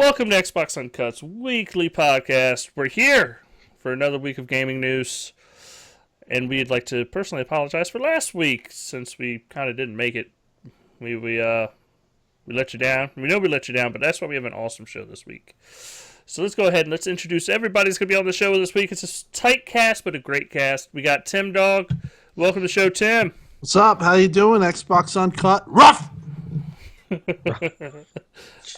Welcome to Xbox Uncut's weekly podcast. We're here for another week of gaming news, and we'd like to personally apologize for last week since we kind of didn't make it. We let you down. We know we let you down, but that's why we have an awesome show this week. So let's go ahead and let's introduce everybody who's going to be on the show this week. It's a tight cast, but a great cast. We got Tim Dog. Welcome to the show, Tim. What's up? How you doing? Xbox Uncut. Rough!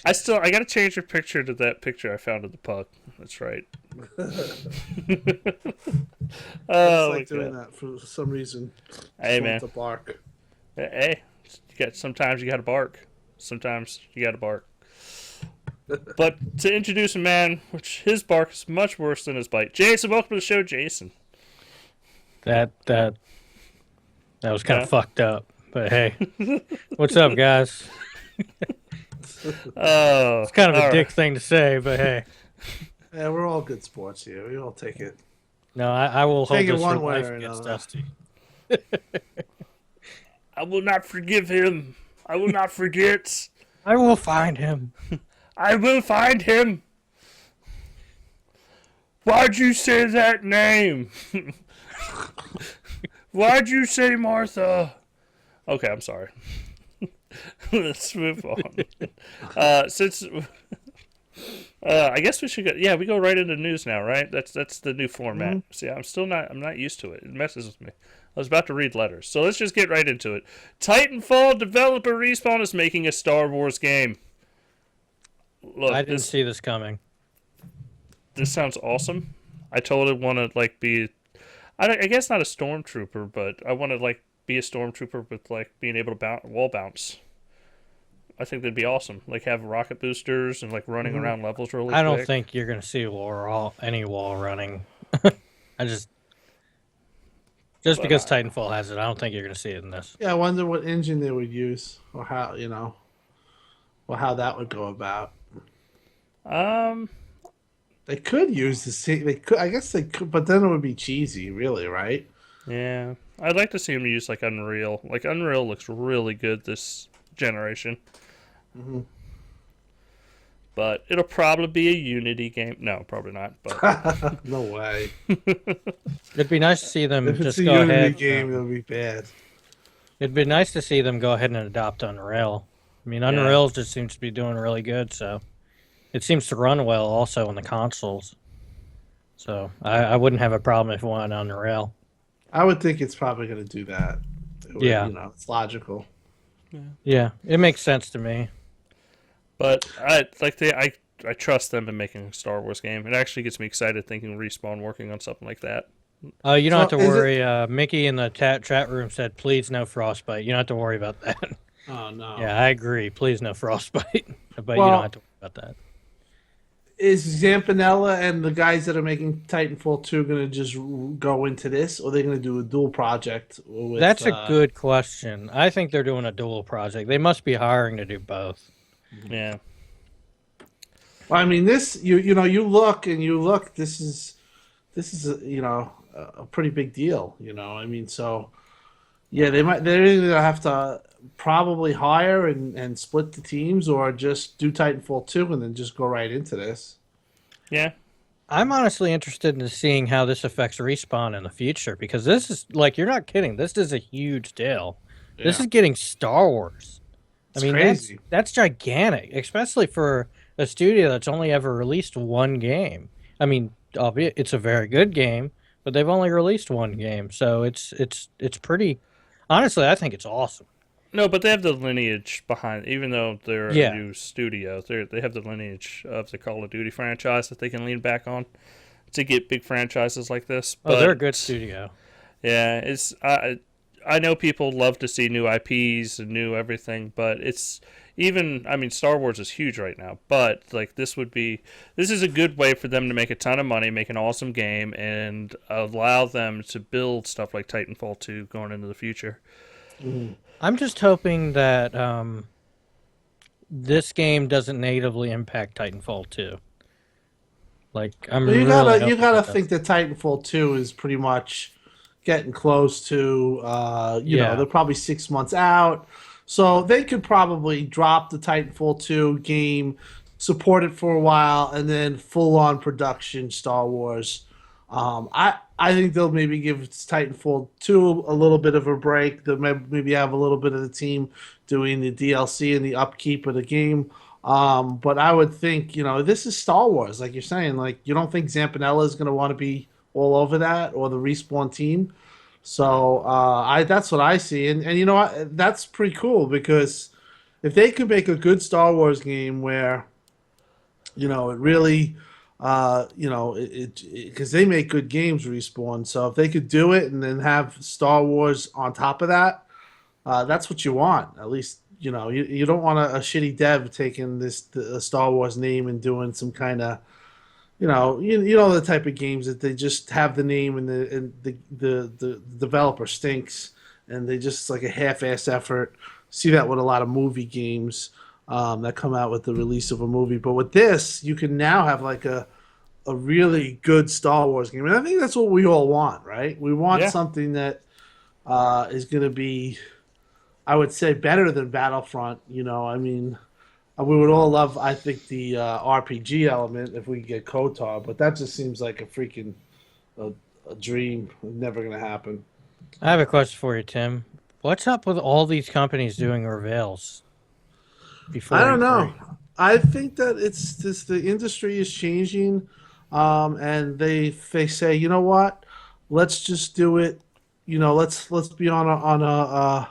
I got to change your picture to that picture I found of the pug. That's right. I like doing that for some reason. Hey, man. To bark. Hey, sometimes you got to bark. Sometimes you got to bark. But to introduce a man, which his bark is much worse than his bite. Jason, welcome to the show, Jason. That was kind of fucked up. But hey, what's up, guys? It's kind of a dick thing to say, but hey. Yeah, we're all good sports here. We all take it. No, I will hold Take it this one for way life or against another. Dusty. I will not forgive him. I will not forget. I will find him. I will find him. Why'd you say that name? Why'd you say Martha? Okay, I'm sorry. Let's move on. I guess we should go. Yeah, we go right into news now, right? That's the new format. Mm-hmm. See, I'm not used to it. It messes with me. I was about to read letters, so let's just get right into it. Titanfall developer Respawn is making a Star Wars game. Look, I didn't see this coming. This sounds awesome. I totally want to be. I guess not a stormtrooper, but I want to be a stormtrooper with being able to wall bounce. I think that'd be awesome. Have rocket boosters and running around levels really quick. I don't think you're going to see any wall running. Because Titanfall has it, I don't think you're going to see it in this. Yeah, I wonder what engine they would use, or how that would go about. They could use the same. They could, I guess they could, but then it would be cheesy, really, right? Yeah, I'd like to see them use Unreal. Unreal looks really good this generation. Mm-hmm. But it'll probably be a Unity game. No, probably not. But no way. It'd be nice to see them if just it's a go Unity ahead. Game, it'll be bad. It'd be nice to see them go ahead and adopt Unreal. I mean, Unreal just seems to be doing really good, so it seems to run well also on the consoles. So I wouldn't have a problem if it went on Unreal. I would think it's probably going to do that. It's logical. Yeah, it makes sense to me. But I trust them in making a Star Wars game. It actually gets me excited thinking Respawn working on something like that. You don't have to worry. Mickey in the chat room said, "Please no frostbite." You don't have to worry about that. Oh no. Yeah, I agree. Please no frostbite. But you don't have to worry about that. Is Zampinella and the guys that are making Titanfall 2 going to just go into this, or are they going to do a dual project? That's a good question. I think they're doing a dual project. They must be hiring to do both. Yeah. Well, I mean, this you look. This is a pretty big deal. I mean, so yeah, they're either gonna have to probably hire and split the teams, or just do Titanfall 2 and then just go right into this. Yeah. I'm honestly interested in seeing how this affects Respawn in the future, because this is, you're not kidding. This is a huge deal. Yeah. This is getting Star Wars. It's crazy. That's gigantic, especially for a studio that's only ever released one game. I mean, albeit it's a very good game, but they've only released one game, so it's pretty. Honestly, I think it's awesome. No, but they have the lineage behind. Even though they're a new studio, they have the lineage of the Call of Duty franchise that they can lean back on to get big franchises like this. But, they're a good studio. Yeah, it's. I know people love to see new IPs and new everything, but it's even. I mean, Star Wars is huge right now, but this is a good way for them to make a ton of money, make an awesome game, and allow them to build stuff like Titanfall 2 going into the future. Mm-hmm. I'm just hoping that this game doesn't negatively impact Titanfall 2. You gotta think that Titanfall 2 is pretty much getting close to, they're probably 6 months out. So they could probably drop the Titanfall 2 game, support it for a while, and then full on production Star Wars. I think they'll maybe give Titanfall 2 a little bit of a break. They'll maybe have a little bit of the team doing the DLC and the upkeep of the game. But I would think, this is Star Wars, like you're saying. Like, you don't think Zampanella is going to want to be all over that, or the Respawn team. So that's what I see, and that's pretty cool, because if they could make a good Star Wars game where, it really, because they make good games, Respawn. So if they could do it and then have Star Wars on top of that, that's what you want. At least, you don't want a shitty dev taking the Star Wars name and doing some kind of, the type of games that they just have the name and the developer stinks, and they just like a half-ass effort. See that with a lot of movie games that come out with the release of a movie. But with this, you can now have like a really good Star Wars game, and I think that's what we all want, right? We want something that is going to be, I would say, better than Battlefront. I mean, we would all love, I think, the RPG element if we could get KOTOR, but that just seems like a freaking a dream. Never going to happen. I have a question for you, Tim. What's up with all these companies doing reveals? I don't know. I think that it's just the industry is changing, and they say, you know what, let's just do it. Let's be on a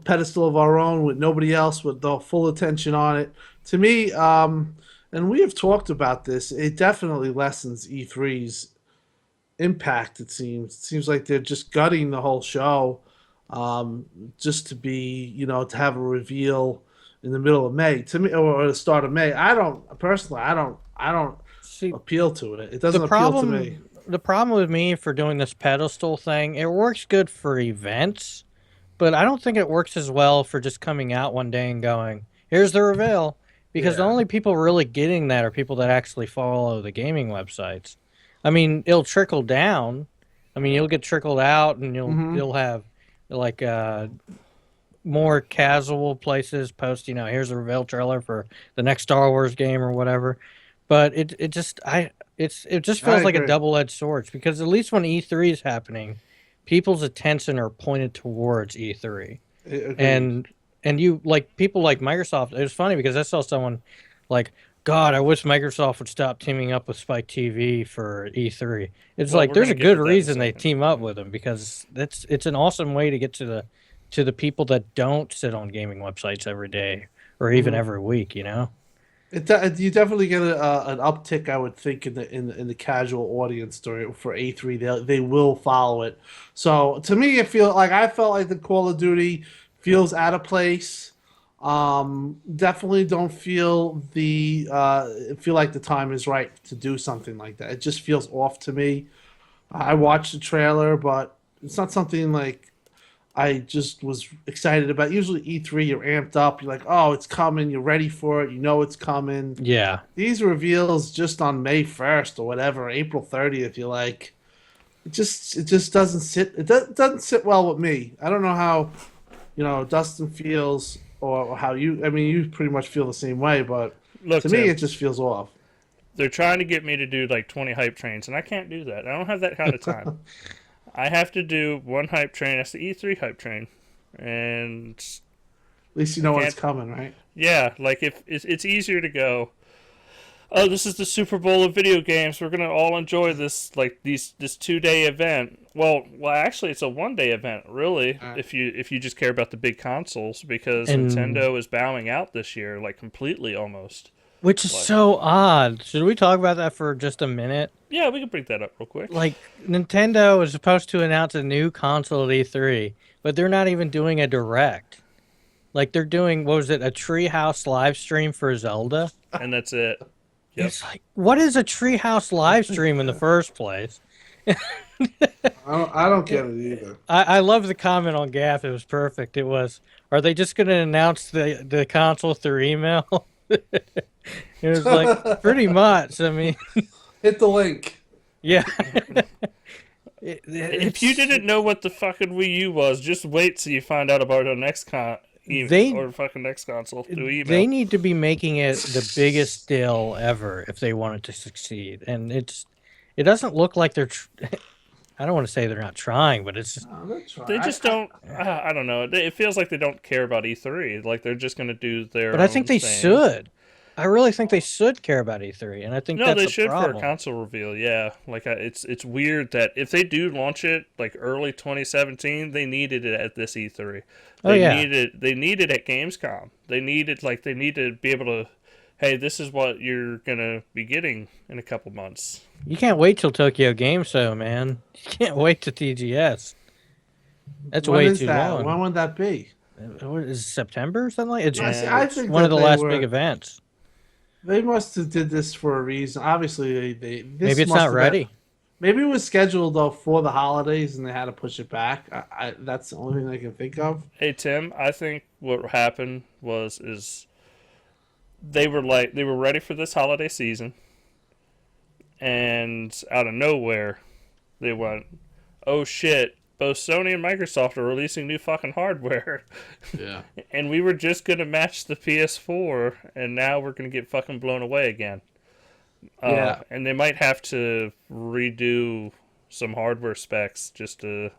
pedestal of our own with nobody else, with the full attention on it. To me, and we have talked about this, it definitely lessens E3's impact. It seems like they're just gutting the whole show, just to be, to have a reveal in the middle of May, to me, or the start of May. I don't See, appeal to it. It doesn't appeal to me. The problem with me for doing this pedestal thing, it works good for events, but I don't think it works as well for just coming out one day and going, here's the reveal. Because the only people really getting that are people that actually follow the gaming websites. I mean, it'll trickle down. I mean, you'll get trickled out, and you'll have like more casual places post, here's a reveal trailer for the next Star Wars game or whatever. But it just feels like a double-edged sword, because at least when E3 is happening, people's attention are pointed towards E3. And you, like, people like Microsoft, it was funny because I saw someone like, God, I wish Microsoft would stop teaming up with Spike TV for E3. It's like, there's a good reason they team up with them, because it's an awesome way to get to the people that don't sit on gaming websites every day or even every week, You definitely get an uptick, I would think, in the casual audience for A3. They will follow it. So to me, I felt like the Call of Duty feels out of place. Definitely don't feel like the time is right to do something like that. It just feels off to me. I watched the trailer, but it's not something like I just was excited about. Usually E3, you're amped up. You're like, oh, it's coming. You're ready for it. You know it's coming. Yeah. These reveals just on May 1st or whatever, April 30th, you're like, it just doesn't sit. It doesn't sit well with me. I don't know how, Dustin feels, or how you pretty much feel the same way, but Look, to me, it just feels off. They're trying to get me to do like 20 hype trains, and I can't do that. I don't have that kind of time. I have to do one hype train. That's the E3 hype train, and at least you know when it's coming, right? Yeah, like if it's easier to go, oh, this is the Super Bowl of video games. We're gonna all enjoy this this 2-day event. Well, actually, it's a 1-day event, really. If you just care about the big consoles, because Nintendo is bowing out this year, like completely almost. Which is so odd. Should we talk about that for just a minute? Yeah, we can bring that up real quick. Like, Nintendo is supposed to announce a new console at E3, but they're not even doing a direct. Like, they're doing, what was it, a Treehouse live stream for Zelda? And that's it. Yep. It's like, what is a Treehouse live stream in the first place? I don't get it either. I love the comment on Gaff. It was perfect. It was, are they just going to announce the console through email? It was like, pretty much. I mean, hit the link. Yeah. If you didn't know what the fucking Wii U was, just wait till you find out about our next or fucking next console through email. They need to be making it the biggest deal ever if they want it to succeed, and it doesn't look like they're. I don't want to say they're not trying, but it's just, they just don't. I don't know. It feels like they don't care about E3. Like they're just going to do their. But I think they thing. should. I really think they should care about E3, and I think that's they the should problem. for a console reveal. Yeah, like it's weird that if they do launch it like early 2017, they needed it at this E3. They need it at Gamescom. They need to be able to. Hey, this is what you're gonna be getting in a couple months. You can't wait till Tokyo Game Show, man. You can't wait to TGS. That's way too long. When would that be? What is it, September or something like? It's I think one of the last big events. They must have did this for a reason. Obviously, maybe it's not ready. Maybe it was scheduled though for the holidays, and they had to push it back. That's the only thing I can think of. Hey Tim, I think what happened is they were ready for this holiday season, and out of nowhere, they went, "Oh shit! Both Sony and Microsoft are releasing new fucking hardware." Yeah. And we were just gonna match the PS4, and now we're gonna get fucking blown away again. Yeah. And they might have to redo some hardware specs just to.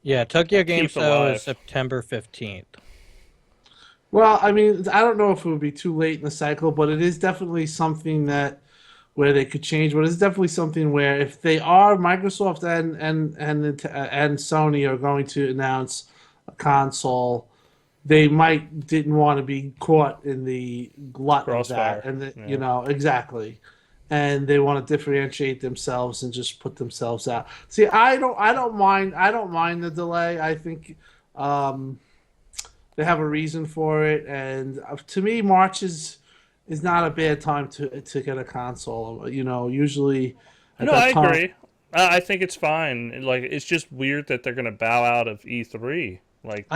Yeah, Tokyo Game Show alive. is September 15th. Well, I mean, I don't know if it would be too late in the cycle, but it is definitely something where they could change. But it's definitely something where if they are Microsoft and Sony are going to announce a console, they didn't want to be caught in the glut Crossfire. of that, and exactly, and they want to differentiate themselves and just put themselves out. See, I don't mind the delay. I think. They have a reason for it, and to me, March is not a bad time to get a console. Usually. I agree. I think it's fine. Like, it's just weird that they're going to bow out of E3. Like,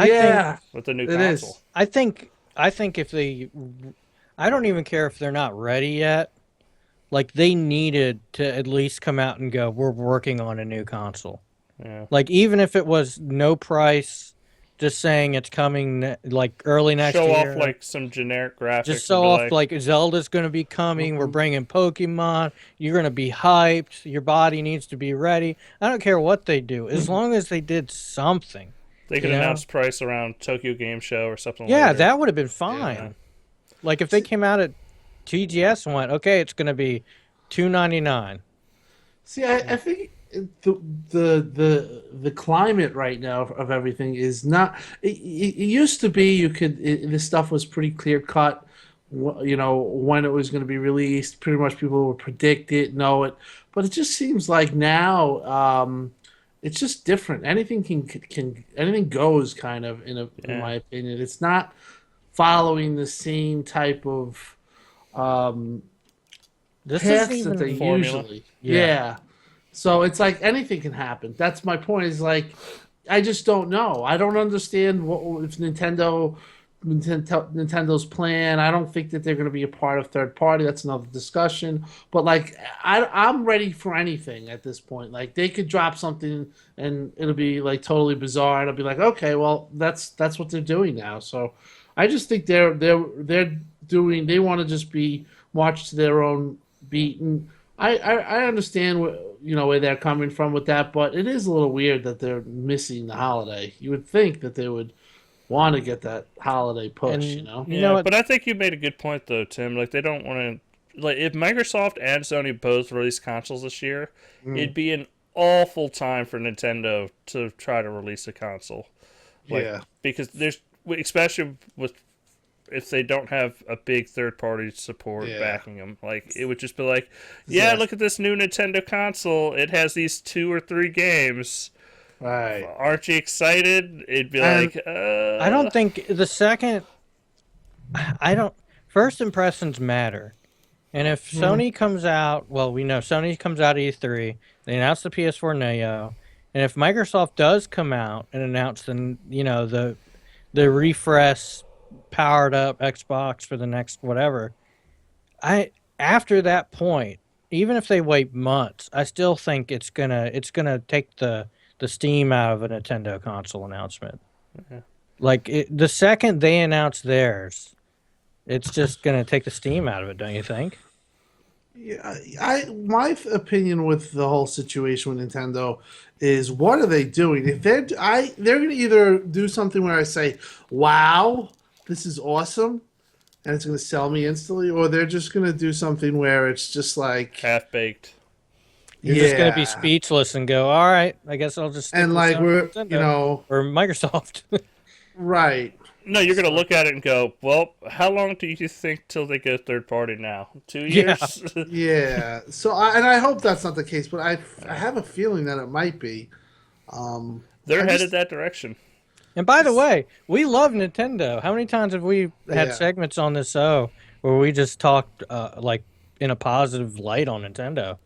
with the new console. Is. I think if they, I don't even care if they're not ready yet. Like, they needed to at least come out and go, "We're working on a new console." Yeah. Like, even if it was no price. Just saying it's coming like early next year. Show off like some generic graphics. Just show off like Zelda's going to be coming. Mm-hmm. We're bringing Pokemon. You're going to be hyped. Your body needs to be ready. I don't care what they do, as long as they did something. They could announce price around Tokyo Game Show or something. Yeah, later. that would have been fine. Yeah. Like if they came out at TGS and went, okay, it's going to be $299. See, I think. The climate right now of everything is not. It used to be this stuff was pretty clear cut. When it was going to be released, pretty much people would predict it, know it. But it just seems like now it's just different. Anything goes kind of in my opinion. It's not following the same type of this paths isn't that they formula. usually. Yeah. So it's like anything can happen. That's my point. Is like, I just don't know. I don't understand if Nintendo's plan. I don't think that they're going to be a part of third party. That's another discussion. But like, I'm ready for anything at this point. Like they could drop something and it'll be like totally bizarre, and I'll be like, okay, well that's what they're doing now. So I just think they're doing. They want to just be march to their own beat, and I understand where they're coming from with that, but it is a little weird that they're missing the holiday. You would think that they would want to get that holiday push, Yeah, but I think you made a good point though, Tim. Like they don't want to. Like if Microsoft and Sony both release consoles this year, it'd be an awful time for Nintendo to try to release a console. Because there's, especially with. If they don't have a big third-party support backing them, like it would just be like, look at this new Nintendo console. It has these 2 or 3 games. Right? Aren't you excited? It'd be like, I don't think the second. First impressions matter, and if Sony comes out, well, we know Sony comes out at E3. They announce the PS4 Neo, and if Microsoft does come out and announce the refresh. Powered up Xbox for the next whatever. After that point, even if they wait months, I still think it's gonna take the steam out of a Nintendo console announcement. Yeah. The second they announce theirs, it's just going to take the steam out of it, don't you think? Yeah, my opinion with the whole situation with Nintendo is, what are they doing? If they're going to either do something where I say, "Wow, this is awesome," and it's going to sell me instantly, or they're just going to do something where it's just like, Half baked. You're just going to be yeah, speechless and go, "All right, I guess I'll just stick and with like Sony we're, Nintendo or Microsoft." right. No, you're going to So, look at it and go, well, how long do you think till they go third party now? 2 Yeah. years? yeah. So I hope that's not the case, but I have a feeling that it might be. They're I headed just that direction. And by the way, we love Nintendo. How many times have we had yeah. segments on this show where we just talked in a positive light on Nintendo?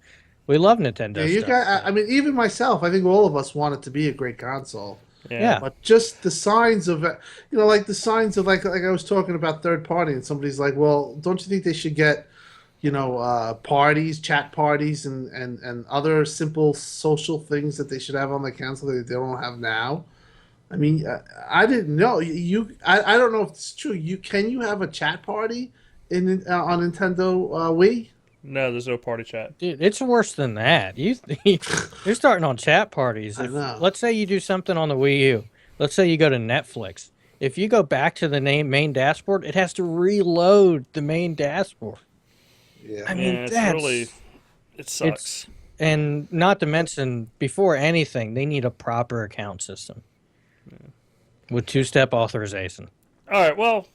We love Yeah, Nintendo you stuff. got. So. I mean, even myself, I think all of us want it to be a great console. Yeah. Yeah. But just the signs of, like the signs of like I was talking about third party, and somebody's like, "Well, don't you think they should get, parties, chat parties, and other simple social things that they should have on the console that they don't have now?" I mean, I didn't know I don't know if it's true. You have a chat party on Nintendo Wii? No, there's no party chat. Dude, it's worse than that. You're starting on chat parties. I If know. let's say you do something on the Wii U, let's say you go to Netflix. If you go back to the main dashboard, it has to reload the main dashboard. Yeah. I mean, Yeah, it it's sucks. and not to mention before anything, they need a proper account system with two-step authorization. All right, well,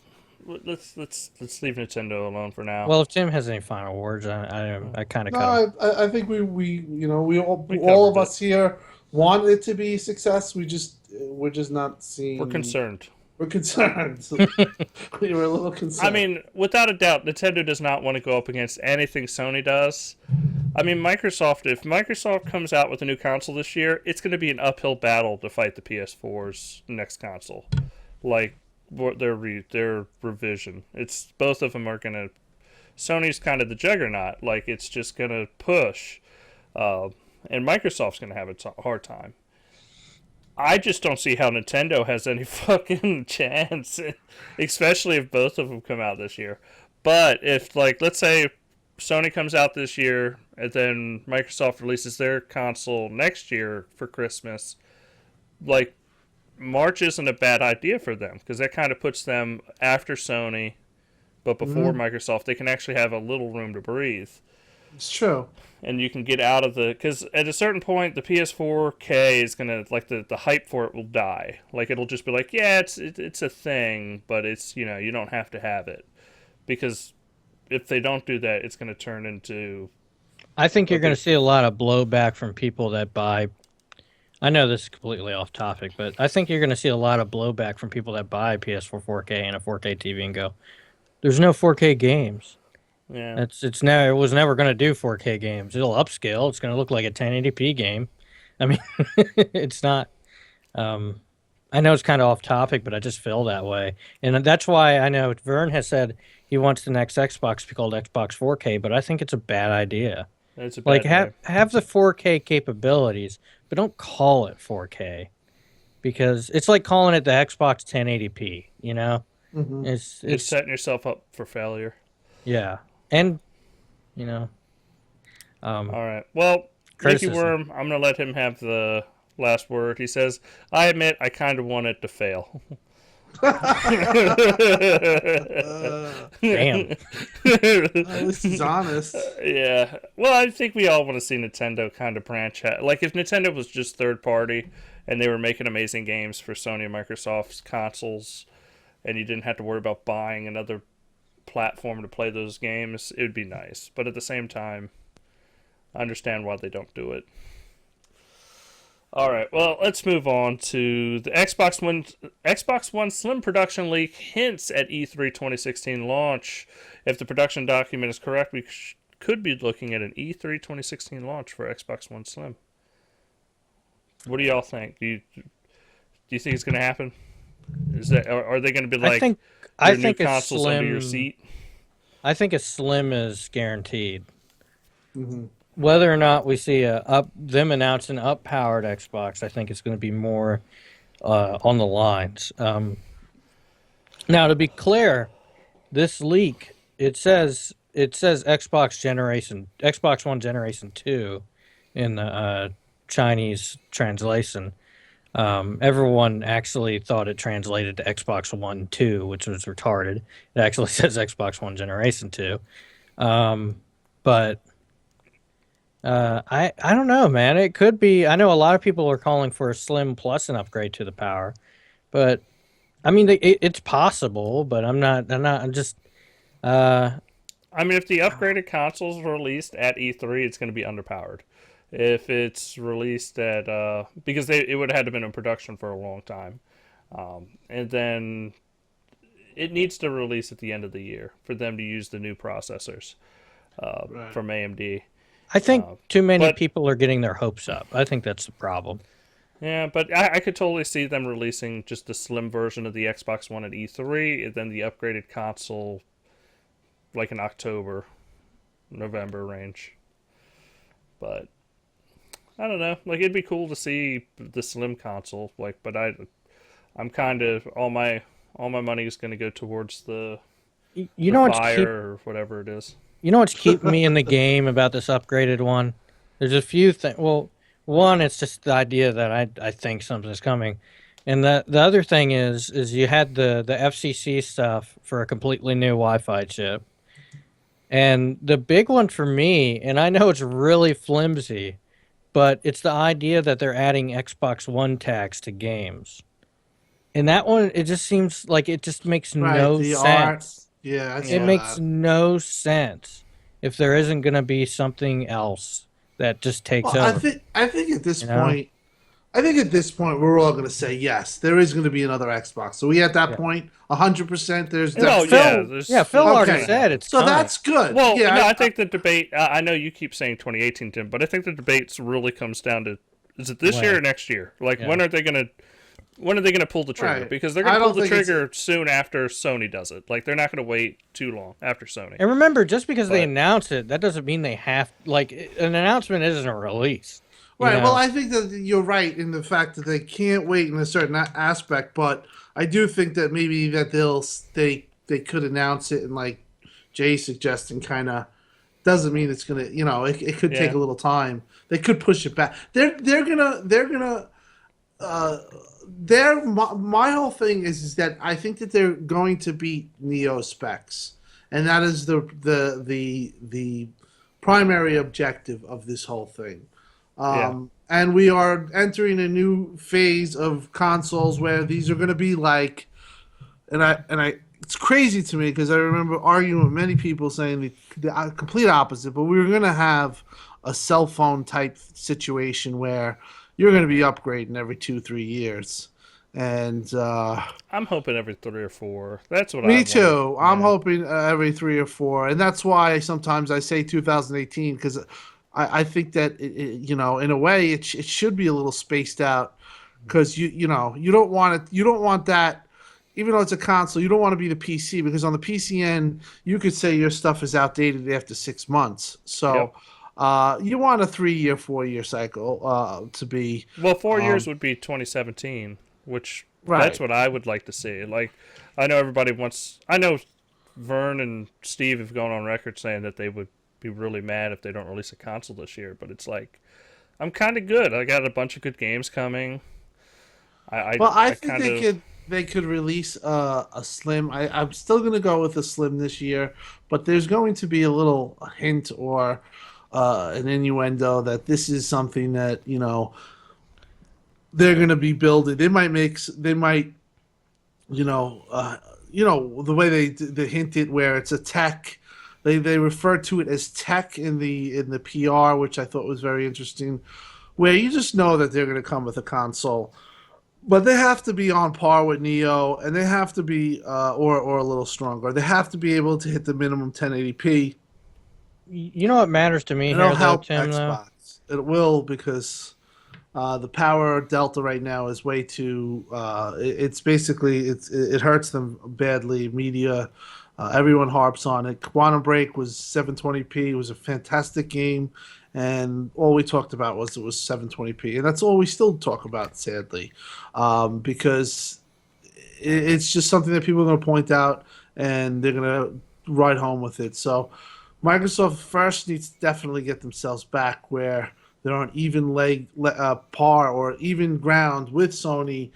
let's leave Nintendo alone for now. Well, if Tim has any final words, I kind of No, cut him. I think we We all of covered it. us here want it to be a success. We're just not seeing. We're concerned. We're concerned. We were a little concerned. I mean, without a doubt, Nintendo does not want to go up against anything Sony does. I mean, Microsoft, if Microsoft comes out with a new console this year, it's going to be an uphill battle to fight the PS4's next console. Like, their revision. It's both of them are going to. Sony's kind of the juggernaut. Like, it's just going to push. And Microsoft's going to have a hard time. I just don't see how Nintendo has any fucking chance, especially if both of them come out this year. But if, like, let's say Sony comes out this year and then Microsoft releases their console next year for Christmas, like, March isn't a bad idea for them because that kind of puts them after Sony, but before Microsoft. They can actually have a little room to breathe. it's true. And you can get out of the, because at a certain point the PS4K is gonna, like, the hype for it will die. Like, it'll just be like, yeah, it's a thing, but it's, you don't have to have it, because if they don't do that, it's gonna turn into. I think you're going to see a lot of blowback from people that buy. I know this is completely off topic, but I think you're going to see a lot of blowback from people that buy PS4 4K and a 4K TV and go, "There's no 4K games." Yeah. It was never going to do 4K games. It'll upscale. It's going to look like a 1080p game. I mean, it's not. I know it's kind of off topic, but I just feel that way, and that's why I know Vern has said he wants the next Xbox to be called Xbox 4K, but I think it's a bad idea. It's a bad Like name. have the 4K capabilities, but don't call it 4K because it's like calling it the Xbox 1080p. You know, Mm-hmm. You're it's setting yourself up for failure. yeah, and you know, All right. Well, Nicky criticism. Worm, I'm gonna let him have the last word. He says, "I admit I kind of want it to fail." Damn. At least he's honest. Yeah. Well, I think we all want to see Nintendo kind of branch out. Like, if Nintendo was just third party and they were making amazing games for Sony and Microsoft's consoles, and you didn't have to worry about buying another platform to play those games, it would be nice. But at the same time, I understand why they don't do it. All right, well, let's move on to the Xbox One Slim production leak hints at E3 2016 launch. If the production document is correct, we could be looking at an E3 2016 launch for Xbox One Slim. What do y'all think? Do you think it's going to happen? Are they going to be like your new a consoles under your slim. seat? I think a slim is guaranteed. Mm-hmm. Whether or not we see them announce an up-powered Xbox, I think it's going to be more on the lines. Now, to be clear, this leak it says Xbox One Generation 2 in the Chinese translation. Everyone actually thought it translated to Xbox One 2, which was retarded. It actually says Xbox One Generation 2. But I don't know, man. It could be. I know a lot of people are calling for a Slim Plus an upgrade to the power, but I mean, it's possible. But I'm not. I'm just. I mean, if the upgraded console's released at E3, it's going to be underpowered. If it's released at because it would have had to been in production for a long time, and then it needs to release at the end of the year for them to use the new processors Right. from AMD. I think too many but- people are getting their hopes up. I think that's the problem. Yeah, but I could totally see them releasing just the slim version of the Xbox One at E3, and then the upgraded console like in October, November range. But I don't know. Like, it'd be cool to see the slim console. Like, but I'm kind of all my money is going to go towards the Fire or whatever it is. You know what's keeping me in the game about this upgraded one? There's a few things. Well, one, it's just the idea that I think something's coming, and the other thing is you had the FCC stuff for a completely new Wi-Fi chip, and the big one for me, and I know it's really flimsy, but it's the idea that they're adding Xbox One tags to games, and that one it just seems like it just makes no the sense. Yeah, I It saw makes that. no sense if there isn't going to be something else that just takes Well, over. I think at this You know? point, we're all going to say yes. There is going to be another Xbox. So we at that Yeah. point, 100%. There's No, definitely- Phil already Okay. said it's so coming. that's good. Well, yeah, no, I think the debate. I know you keep saying 2018, Tim, but I think the debate really comes down to: is it this When? year or next year? Like, Yeah. when are they gonna pull the trigger? Right. Because they're I gonna pull don't the think it's- trigger soon after Sony does it. Like, they're not gonna wait too long after Sony. And remember, just because they But- announce it, that doesn't mean they have like an announcement isn't a release. you Right. know? Well, I think that you're right in the fact that they can't wait in a certain aspect, but I do think that maybe that they could announce it and like Jay's suggesting kind of doesn't mean it's gonna it could take Yeah. a little time. They could push it back. My whole thing is that I think that they're going to beat Neo specs, and that is the primary objective of this whole thing. And we are entering a new phase of consoles where these are going to be like, and I, it's crazy to me because I remember arguing with many people saying the complete opposite, but we were going to have a cell phone type situation where you're going to be upgrading every 2-3 years. And I'm hoping every 3 or 4. That's what I me want. too. I'm Yeah. hoping every 3 or 4, and that's why sometimes I say 2018 because I think that in a way it should be a little spaced out because you don't want it. You don't want that, even though it's a console. You don't want to be the PC because on the PC end you could say your stuff is outdated after 6 months. So you want a 3-year, 4-year cycle to be. Well, 4 years would be 2017, which Right. that's what I would like to see. Like, I know everybody wants. I know Vern and Steve have gone on record saying that they would be really mad if they don't release a console this year, but it's like I'm kind of good. I got a bunch of good games coming. I think they could release a slim. I'm still going to go with a slim this year, but there's going to be a little hint or an innuendo that this is something that they're going to be building. They might the way they hint it where it's a tech. They refer to it as tech in the PR, which I thought was very interesting, where you just know that they're going to come with a console, but they have to be on par with Neo, and they have to be or a little stronger. They have to be able to hit the minimum 1080p. You know what matters to me And here, it'll though, help Tim. Though Xbox. It will because The power delta right now is way too. It's basically it hurts them badly. Media, everyone harps on it. Quantum Break was 720p. It was a fantastic game, and all we talked about was it was 720p, and that's all we still talk about, sadly, because it's just something that people are going to point out and they're going to ride home with it. So Microsoft first needs to definitely get themselves back where they're on even par or even ground with Sony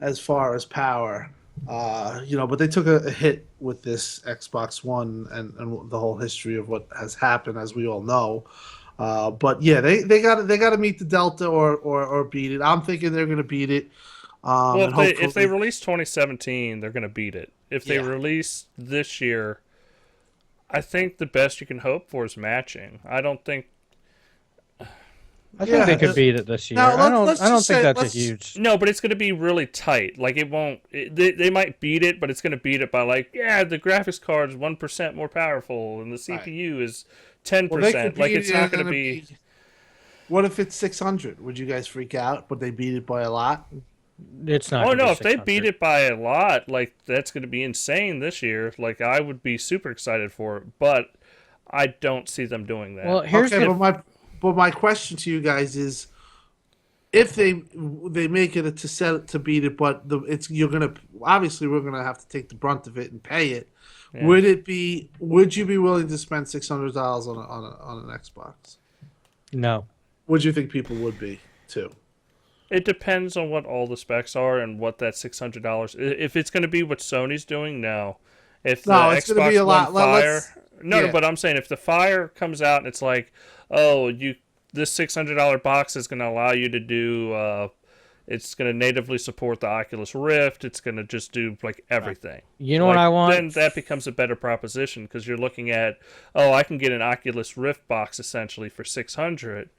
as far as power. But they took a hit with this Xbox One and the whole history of what has happened, as we all know. But yeah, they got to meet the Delta or beat it. I'm thinking they're going to beat it. Well, And if they release 2017, they're going to beat it. If they release this year, I think the best you can hope for is matching. I don't think. I think they could beat it this year. Now, I don't think that's a huge. No, but it's going to be really tight. Like it won't. They might beat it, but it's going to beat it by the graphics card is 1% more powerful and the CPU is 10%. Like it's not going to be. What if it's 600? Would you guys freak out? Would they beat it by a lot? It's not. Oh no! If they beat it by a lot, like that's going to be insane this year. Like I would be super excited for it, but I don't see them doing that. Well, here's but my question to you guys is, if they make it to beat it, but you're gonna obviously we're gonna have to take the brunt of it and pay it. Yeah. Would you be willing to spend $600 on an Xbox? No. Would you think people would be too? It depends on what all the specs are and what that $600. If it's going to be what Sony's doing, no. If the it's going to be a lot. Fire, no, but I'm saying if the Fire comes out and it's like, this $600 box is going to allow you to do. It's going to natively support the Oculus Rift. It's going to just do like everything. You know what I want? Then that becomes a better proposition because you're looking at, I can get an Oculus Rift box essentially for $600.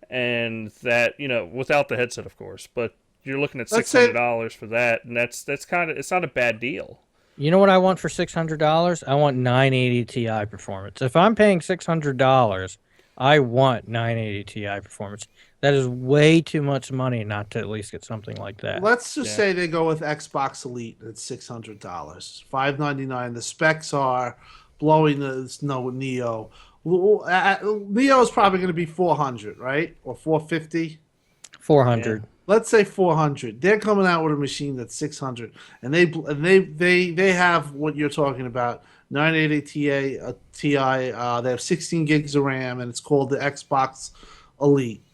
And that, without the headset, of course, but you're looking at $600 for that, and that's kind of, it's not a bad deal. You know what I want for $600? I want 980 Ti performance. If I'm paying $600, I want 980 Ti performance. That is way too much money not to at least get something like that. Let's just say they go with Xbox Elite at $600, $599. The specs are blowing the Neo. Neo is probably going to be 400, right? Or 450? 400. Yeah. Let's say 400. They're coming out with a machine that's 600, and they have what you're talking about, 980 Ti. They have 16 gigs of RAM, and it's called the Xbox Elite.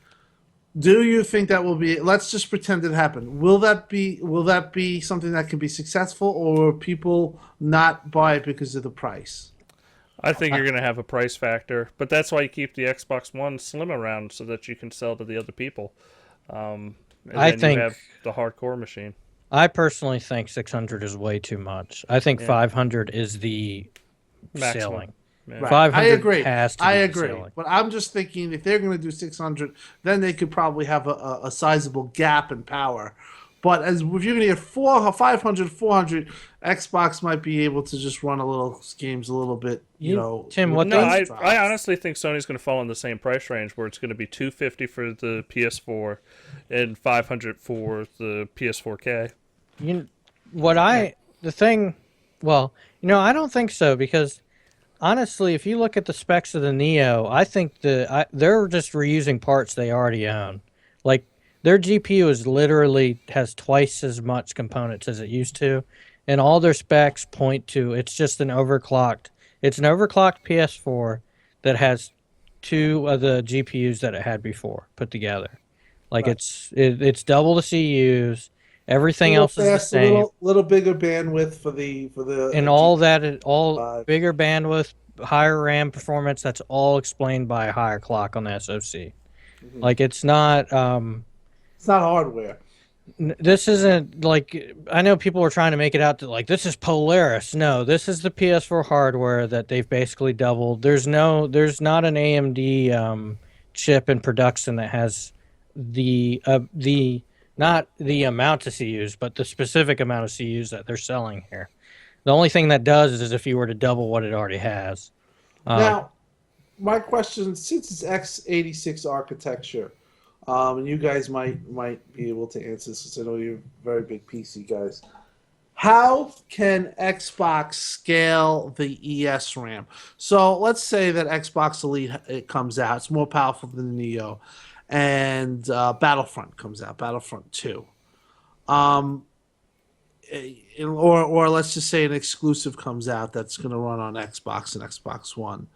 Do you think that will be? Let's just pretend it happened. Will that be something that can be successful, or will people not buy it because of the price? I think you're going to have a price factor, but that's why you keep the Xbox One Slim around so that you can sell to the other people. I think you have the hardcore machine. I personally think 600 is way too much. I think 500 is the maximum ceiling. Yeah. Right. 500 I agree. Has to I be agree. ceiling. But I'm just thinking if they're going to do 600, then they could probably have a sizable gap in power. But if you're going to get 500, 400, Xbox might be able to just run games a little bit, Tim, I honestly think Sony's going to fall in the same price range where it's going to be $250 for the PS4 and $500 for the PS4K. I don't think so because honestly, if you look at the specs of the Neo, I think they're just reusing parts they already own. Like, their GPU has twice as much components as it used to, and all their specs point to it's an overclocked PS4 that has two of the GPUs that it had before put together. Like right. It's double the CUs. Everything else is the same. Little bigger bandwidth for the and all that bigger bandwidth, higher RAM performance. That's all explained by a higher clock on the SoC. Mm-hmm. Like it's not. It's not hardware. This isn't like I know people are trying to make it out to like this is Polaris. No, this is the PS4 hardware that they've basically doubled. There's not an AMD chip in production that has the not the amount of CUs, but the specific amount of CUs that they're selling here. The only thing that does is if you were to double what it already has. Now, my question, since it's x86 architecture, And you guys might be able to answer this because I know you're very big PC guys. How can Xbox scale the ESRAM? So let's say that Xbox Elite it comes out. It's more powerful than the Neo, and Battlefront comes out. Battlefront 2. Um, or let's just say an exclusive comes out that's going to run on Xbox and Xbox One.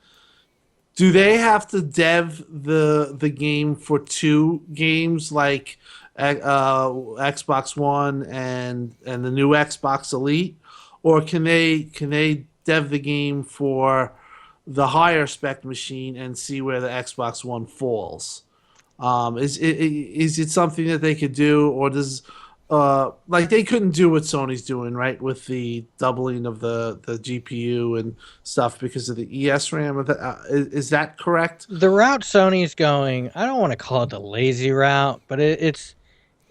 Do they have to dev the game for two games like Xbox One and the new Xbox Elite, or can they dev the game for the higher spec machine and see where the Xbox One falls? Is it something that they could do, or does like they couldn't do what Sony's doing, right, with the doubling of the GPU and stuff because of the ESRAM? Is that correct? The route Sony's going, I don't want to call it the lazy route, but it's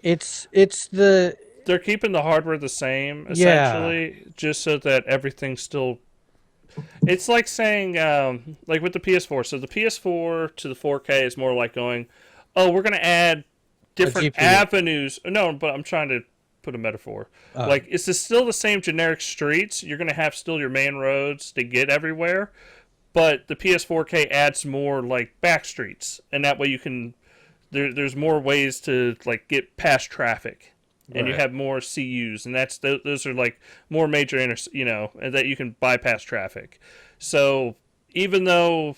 the They're keeping the hardware the same, yeah. essentially, just so that everything's still. It's like saying, like with the PS4. So the PS4 to the 4K is more like going, oh, we're going to add different GPU. avenues. No, but I'm trying to put a metaphor. Oh. Like, it's still the same generic streets. You're going to have still your main roads to get everywhere. But the PS4K adds more, like, back streets. And that way you can. There's more ways to, like, get past traffic. And you Right. have more CUs, and those are like more major and that you can bypass traffic. So even though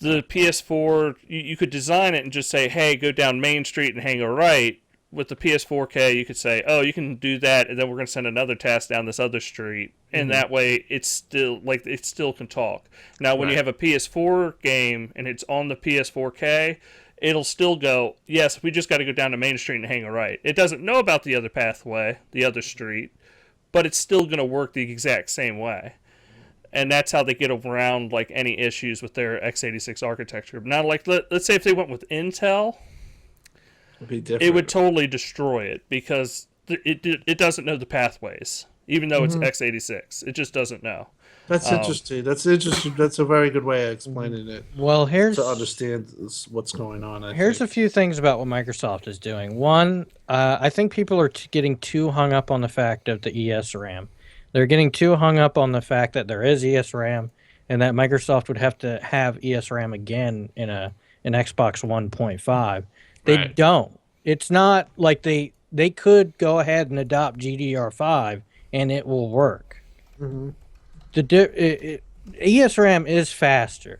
the PS4, you could design it and just say, hey, go down Main Street and hang a right. With the PS4K, you could say, oh, you can do that, and then we're going to send another task down this other street, and that way it still can talk. Now, when you Right. have a PS4 game and it's on the PS4K, it'll still go, yes, we just got to go down to Main Street and hang a right. It doesn't know about the other pathway, the other street, but it's still going to work the exact same way. And that's how they get around like any issues with their x86 architecture. Now, like let's say if they went with Intel, It'd be different. it would totally destroy it because it doesn't know the pathways, even though it's x86. It just doesn't know. That's interesting. That's interesting. That's a very good way of explaining it Well, here's to understand what's going on. Here's a few things about what Microsoft is doing. One, I think people are getting too hung up on the fact of the ESRAM. They're getting too hung up on the fact that there is ESRAM and that Microsoft would have to have ESRAM again in an Xbox 1.5. They Right. don't. It's not like they could go ahead and adopt GDR5 and it will work. ESRAM is faster.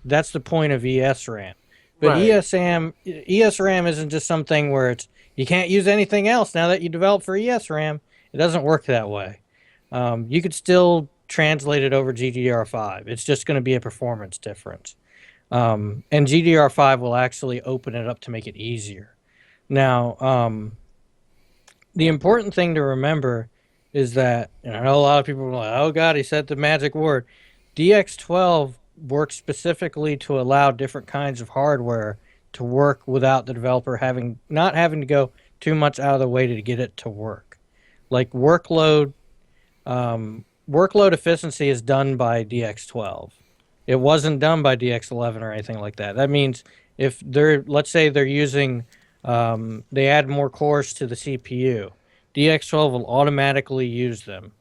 That's the point of ESRAM. But Right. ESRAM isn't just something where it's you can't use anything else now that you develop for ESRAM. It doesn't work that way. You could still translate it over GDR5. It's just going to be a performance difference. And GDR5 will actually open it up to make it easier. Now, the important thing to remember is that, and I know a lot of people are like, oh God, he said the magic word. DX12 works specifically to allow different kinds of hardware to work without the developer not having to go too much out of the way to get it to work. Like workload efficiency is done by DX12. It wasn't done by DX11 or anything like that. That means if let's say they're using, they add more cores to the CPU, DX12 will automatically use them.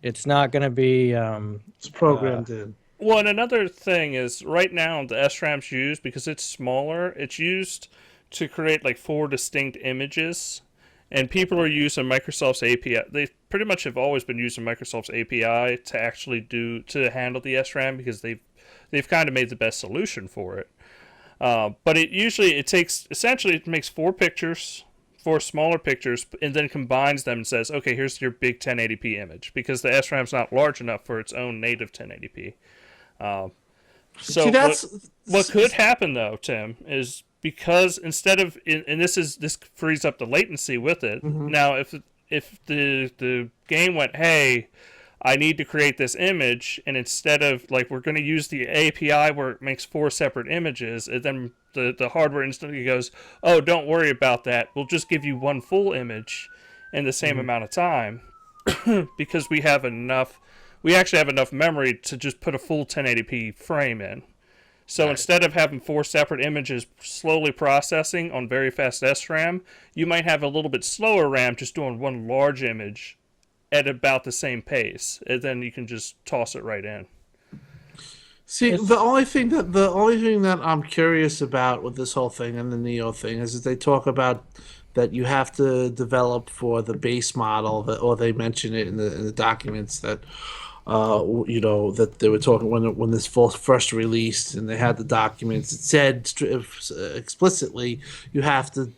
It's not going to be. It's programmed in. Well, and another thing is right now the SRAM's used because it's smaller. It's used to create like 4 distinct images, and people are using Microsoft's API. They pretty much have always been using Microsoft's API to actually to handle the SRAM because they've kind of made the best solution for it. But it makes 4 pictures, 4 smaller pictures, and then combines them and says, okay, here's your big 1080p image because the SRAM's not large enough for its own native 1080p. So what could happen though, Tim, is because instead of and this frees up the latency with it. Now, if the game went, hey, I need to create this image, and instead of like we're going to use the API where it makes 4 separate images, and then the hardware instantly goes, oh, don't worry about that. We'll just give you one full image in the same amount of time because we actually have enough memory to just put a full 1080p frame in. So instead of having 4 separate images slowly processing on very fast SRAM, you might have a little bit slower RAM just doing one large image at about the same pace, and then you can just toss it right in. See, the only thing that I'm curious about with this whole thing and the Neo thing is that they talk about that you have to develop for the base model, or they mention it in the documents that that they were talking when this first released, and they had the documents. It said explicitly you have to,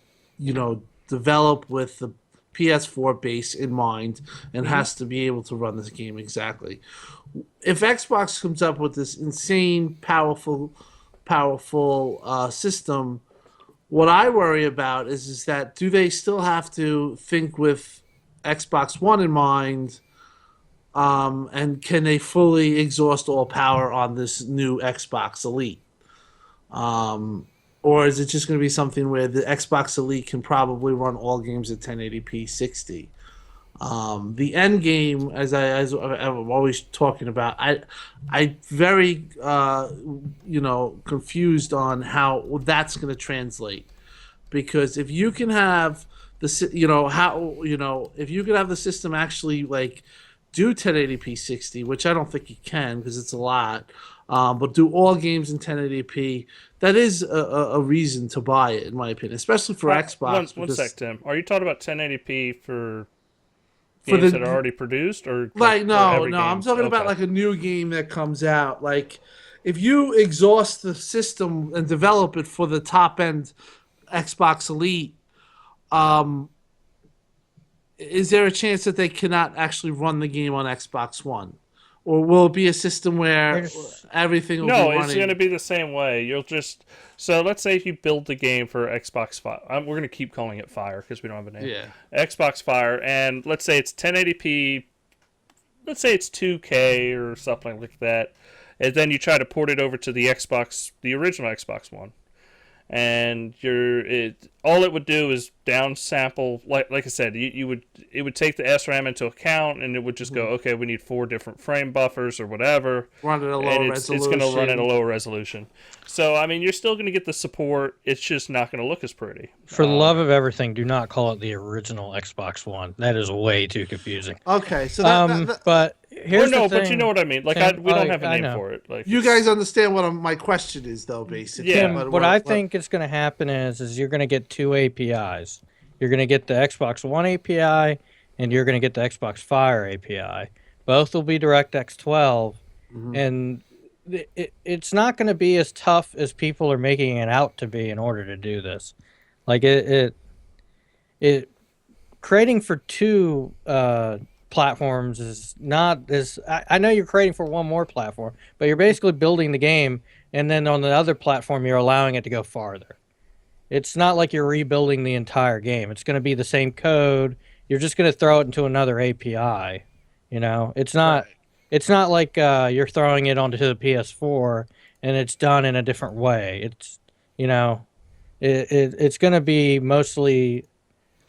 develop with the PS4 base in mind, and has to be able to run this game exactly. If Xbox comes up with this insane, powerful system, what I worry about is that do they still have to think with Xbox One in mind, and can they fully exhaust all power on this new Xbox Elite? Or is it just going to be something where the Xbox Elite can probably run all games at 1080p 60? The end game, as I'm always talking about, I very confused on how that's going to translate, because if you can have if you can have the system actually do 1080p 60, which I don't think you can because it's a lot, but do all games in 1080p, that is a reason to buy it, in my opinion, especially for Xbox. One sec, Tim. Are you talking about 1080p for games that are already produced, or no, I'm talking about a new game that comes out. If you exhaust the system and develop it for the top end Xbox Elite, is there a chance that they cannot actually run the game on Xbox One? Or will it be a system where everything will be running? No, it's going to be the same way. So let's say if you build the game for Xbox Fire. We're going to keep calling it Fire because we don't have a name. Yeah. Xbox Fire, and let's say it's 1080p. Let's say it's 2K or something like that. And then you try to port it over to the original Xbox One. And all it would do is downsample, like I said, it would take the SRAM into account, and it would just go, okay, we need 4 different frame buffers or whatever. Run at a lower resolution. It's going to run at a lower resolution. So I mean, you're still going to get the support. It's just not going to look as pretty. For the love of everything, do not call it the original Xbox One. That is way too confusing. Okay, so but here's the thing. But you know what I mean. We don't have a name for it. You guys understand what my question is, though, basically. Yeah. Tim, what I think is going to happen is you're going to get 2 APIs. You're going to get the Xbox One API, and you're going to get the Xbox Fire API. Both will be DirectX 12, and it's not going to be as tough as people are making it out to be in order to do this. Creating for 2 platforms is not as... I know you're creating for one more platform, but you're basically building the game, and then on the other platform, you're allowing it to go farther. It's not like you're rebuilding the entire game. It's going to be the same code. You're just going to throw it into another API. It's not. Right. It's not like you're throwing it onto the PS4 and it's done in a different way. It's it's going to be mostly.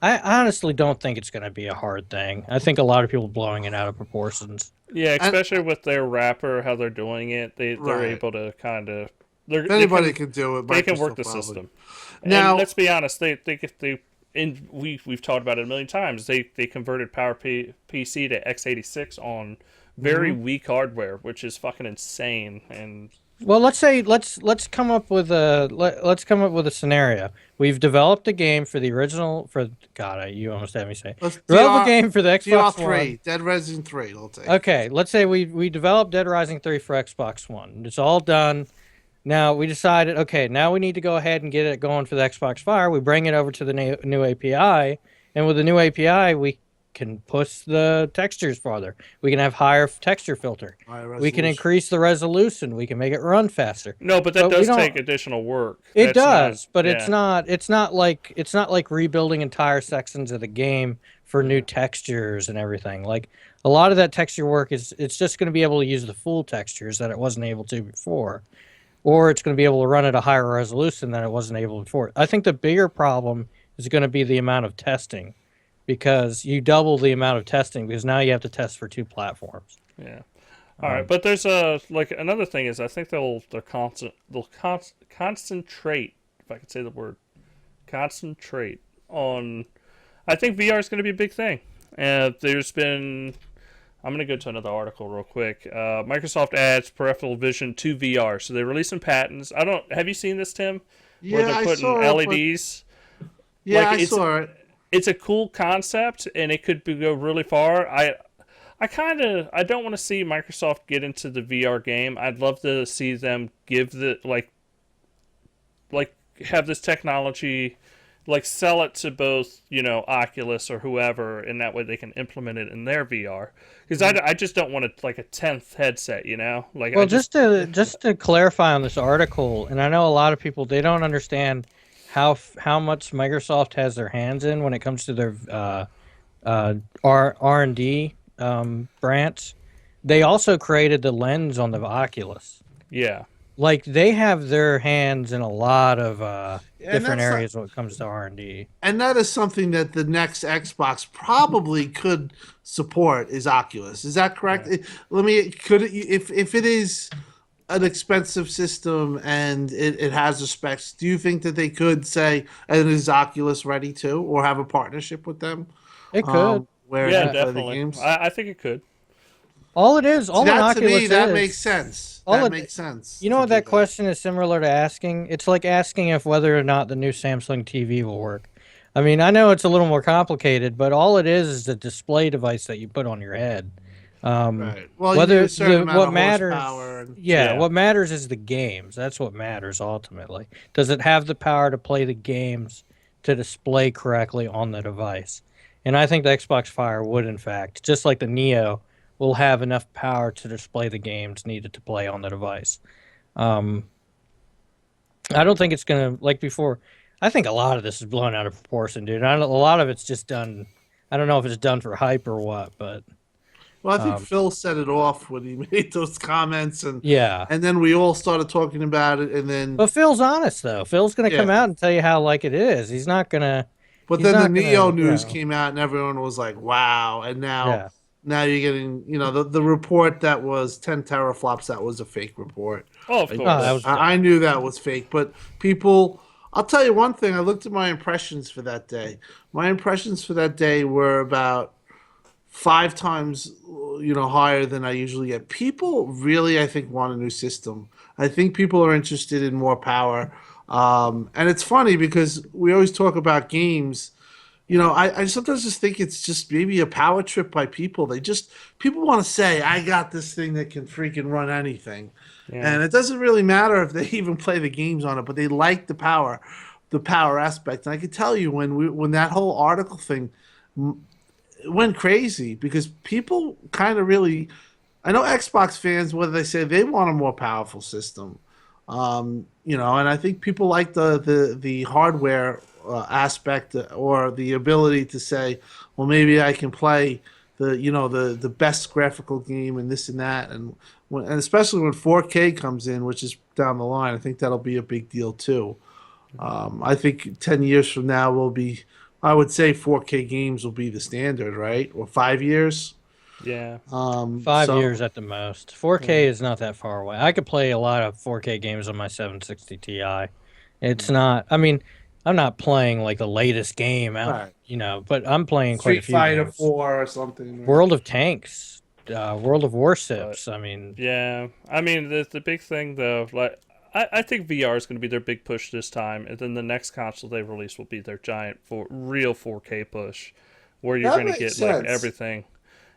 I honestly don't think it's going to be a hard thing. I think a lot of people are blowing it out of proportions. Yeah, especially with their wrapper, how they're doing it, they're able to kind of. Anybody can do it. They can work the system. Now, and let's be honest. We've talked about it a million times. They converted PowerPC to x86 on very weak hardware, which is fucking insane. And well, let's come up with a scenario. We've developed a game for the original. You almost had me say. Develop a game for the Xbox One. Dead Rising 3. I'll take. Okay, let's say we developed Dead Rising 3 for Xbox One. It's all done. Now we decided, okay, now we need to go ahead and get it going for the Xbox Fire. We bring it over to the new API, and with the new API, we can push the textures farther. We can have higher texture filter. We can increase the resolution. We can make it run faster. No, but that does take additional work. It does, but it's not like rebuilding entire sections of the game for new textures and everything. Like a lot of that texture work it's just going to be able to use the full textures that it wasn't able to before. Or it's going to be able to run at a higher resolution than it wasn't able before. I think the bigger problem is going to be the amount of testing, because you double the amount of testing because now you have to test for 2 platforms. Yeah. All right, but there's another thing is I think they'll concentrate, if I could say the word, concentrate on. I think VR is going to be a big thing. There's been. I'm going to go to another article real quick. Microsoft adds peripheral vision to VR, so they're releasing patents. I don't. Have you seen this, Tim? Where Yeah, they're I putting saw it. LEDs. Yeah, Like, I saw it. It's a cool concept, and it could go really far. I don't want to see Microsoft get into the VR game. I'd love to see them give have this technology, sell it to both, Oculus or whoever, and that way they can implement it in their VR. Because I just don't want a 10th headset, Well, just to clarify on this article, and I know a lot of people, they don't understand how much Microsoft has their hands in when it comes to their R&D branch. They also created the lens on the Oculus. Yeah. Like, they have their hands in a lot of different that's areas when it comes to R&D. And that is something that the next Xbox probably could support is Oculus. Is that correct? Yeah. If it is an expensive system and it has the specs, do you think that they could say, and is Oculus ready to, or have a partnership with them? It could. Where Yeah, they play the definitely. games? I think it could. All it is, all an That to Oculus me, that is, makes sense. all That it- makes sense. You know to what do that question is similar to asking? It's like asking if whether or not the new Samsung TV will work. I mean, I know it's a little more complicated, but all it is a display device that you put on your head. Right. Well, you Whether need a certain amount what of matters, horsepower and- Yeah. what matters is the games. That's what matters ultimately. Does it have the power to play the games to display correctly on the device? And I think the Xbox Fire would, in fact, just like the Neo, will have enough power to display the games needed to play on the device. I don't think it's gonna, like before. I think a lot of this is blown out of proportion, dude. A lot of it's just done. I don't know if it's done for hype or what, but Well, I think Phil set it off when he made those comments, and yeah. and then we all started talking about it, and then But Phil's honest though. Phil's gonna come Yeah. out and tell you how like it is. He's not gonna. but he's then the not Neo gonna, news came out, and everyone was like, "Wow!" And Yeah. now you're getting the report that was 10 teraflops. That was a fake report. Oh, of course. that was- I knew that was fake, but people. I'll tell you one thing. I looked at my impressions for that day. My impressions for that day were about 5 times, higher than I usually get. People really, I think, want a new system. I think people are interested in more power. And it's funny because we always talk about games. I sometimes just think it's just maybe a power trip by people. People want to say, I got this thing that can freaking run anything. Yeah. And it doesn't really matter if they even play the games on it, but they like the power aspect. And I can tell you when that whole article thing went crazy because people kind of really, I know Xbox fans, whether they say they want a more powerful system, and I think people like the hardware aspect or the ability to say, well, maybe I can play the best graphical game and this and that, and especially when 4K comes in, which is down the line, I think that'll be a big deal too. I think 10 years from now I would say 4K games will be the standard, right? Or 5 years. Yeah. 5 years at the most. 4K is not that far away. I could play a lot of 4K games on my 760 Ti. It's not. I mean, I'm not playing like the latest game out, Right. but I'm playing quite a Street few Fighter games. 4 or something. Right? World of Tanks, World of Warships. I mean, Yeah. I mean, the big thing, though, I think VR is going to be their big push this time, and then the next console they release will be their giant, real 4K push, where you're That going to makes get sense. everything.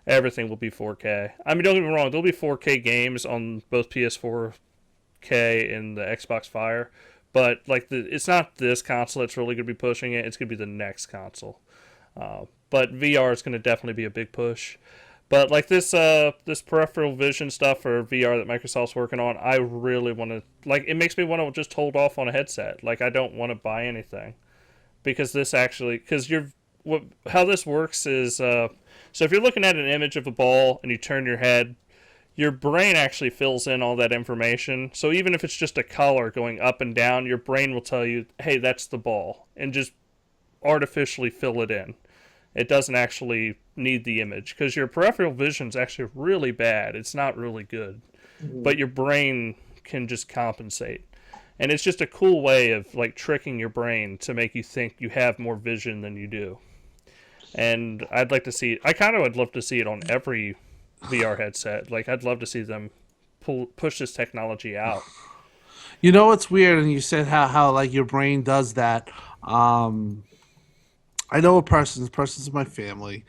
Everything will be 4K. I mean, don't get me wrong, there'll be 4K games on both PS4K and the Xbox Fire, but it's not this console that's really going to be pushing it. It's going to be the next console. But VR is going to definitely be a big push. But this peripheral vision stuff for VR that Microsoft's working on, I really want to it makes me want to just hold off on a headset. I don't want to buy anything because how this works is so if you're looking at an image of a ball and you turn your head, your brain actually fills in all that information. So even if it's just a color going up and down, your brain will tell you, "Hey, that's the ball," and just artificially fill it in. It doesn't actually need the image because your peripheral vision is actually really bad. It's not really good, but your brain can just compensate. And it's just a cool way of like tricking your brain to make you think you have more vision than you do. And I'd like to see. I kind of would love to see it on every VR headset. Like I'd love to see them push this technology out. You know what's weird, and you said how like your brain does that. I know persons in my family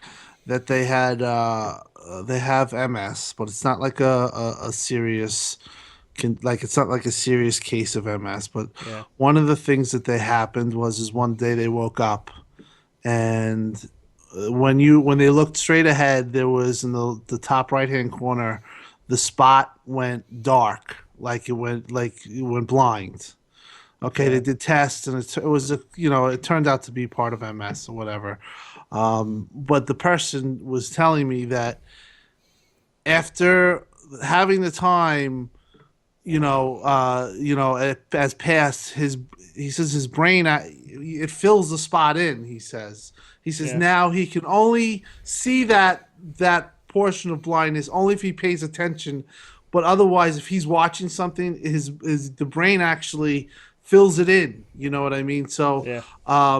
that they have MS, but it's not like a serious it's not like a serious case of MS. But Yeah. one of the things that they happened was one day they woke up and when they looked straight ahead, there was in the top right hand corner, the spot went dark, like it went blind. Okay, Yeah. they did tests, and it was it turned out to be part of MS or whatever. But the person was telling me that after having the time, as passed, he says his brain it fills the spot in. He says Yeah. now he can only see that portion of blindness only if he pays attention, but otherwise, if he's watching something, the brain actually fills it in. You know what I mean? So Yeah.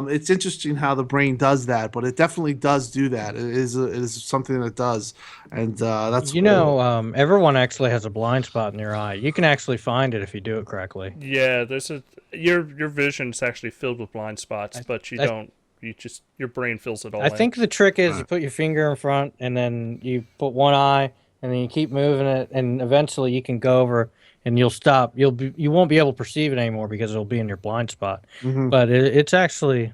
it's interesting how the brain does that, but it definitely does do that. It is something that does, and that's Everyone actually has a blind spot in their eye. You can actually find it if you do it correctly. Yeah, your vision's actually filled with blind spots, but you I- don't. You just your brain fills it all I in. think the trick is you put your finger in front, and then you put one eye, and then you keep moving it, and eventually you can go over, and you'll stop. You won't be able to perceive it anymore because it'll be in your blind spot. Mhm. But it's actually,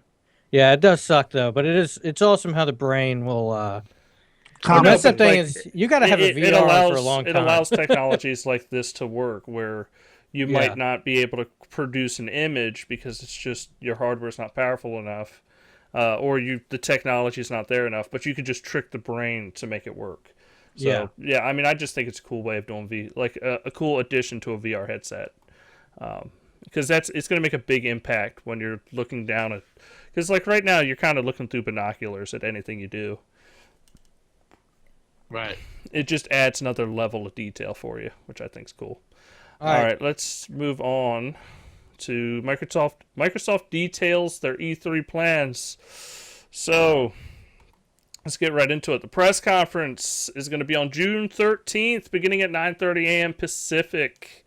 yeah, it does suck though. But it's awesome how the brain will. Oh, no, That's the but, thing like, is you got to have a VR for a long time. It allows technologies like this to work where you Yeah. might not be able to produce an image because it's just your hardware's not powerful enough, or the technology is not there enough. But you can just trick the brain to make it work. So yeah, I mean, I just think it's a cool way of doing a cool addition to a VR headset, because it's going to make a big impact when you're looking down at. Because like right now, you're kind of looking through binoculars at anything you do. Right. It just adds another level of detail for you, which I think is cool. All All right. right, let's move on to Microsoft. Microsoft details their E3 plans. So let's get right into it. The press conference is going to be on June 13th, beginning at 9:30 a.m. Pacific.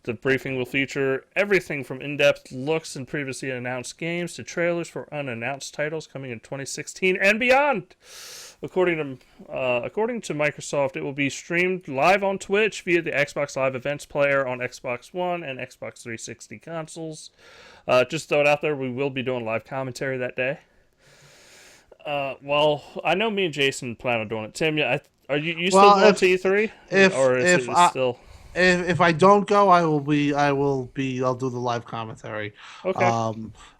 The briefing will feature everything from in-depth looks and previously announced games to trailers for unannounced titles coming in 2016 and beyond. According to Microsoft, it will be streamed live on Twitch via the Xbox Live Events player on Xbox One and Xbox 360 consoles. Just throw it out there, we will be doing live commentary that day. Well, I know me and Jason plan on doing it. Tim, are you still going to E3? Or is it still? If I don't go, I'll do the live commentary. Okay.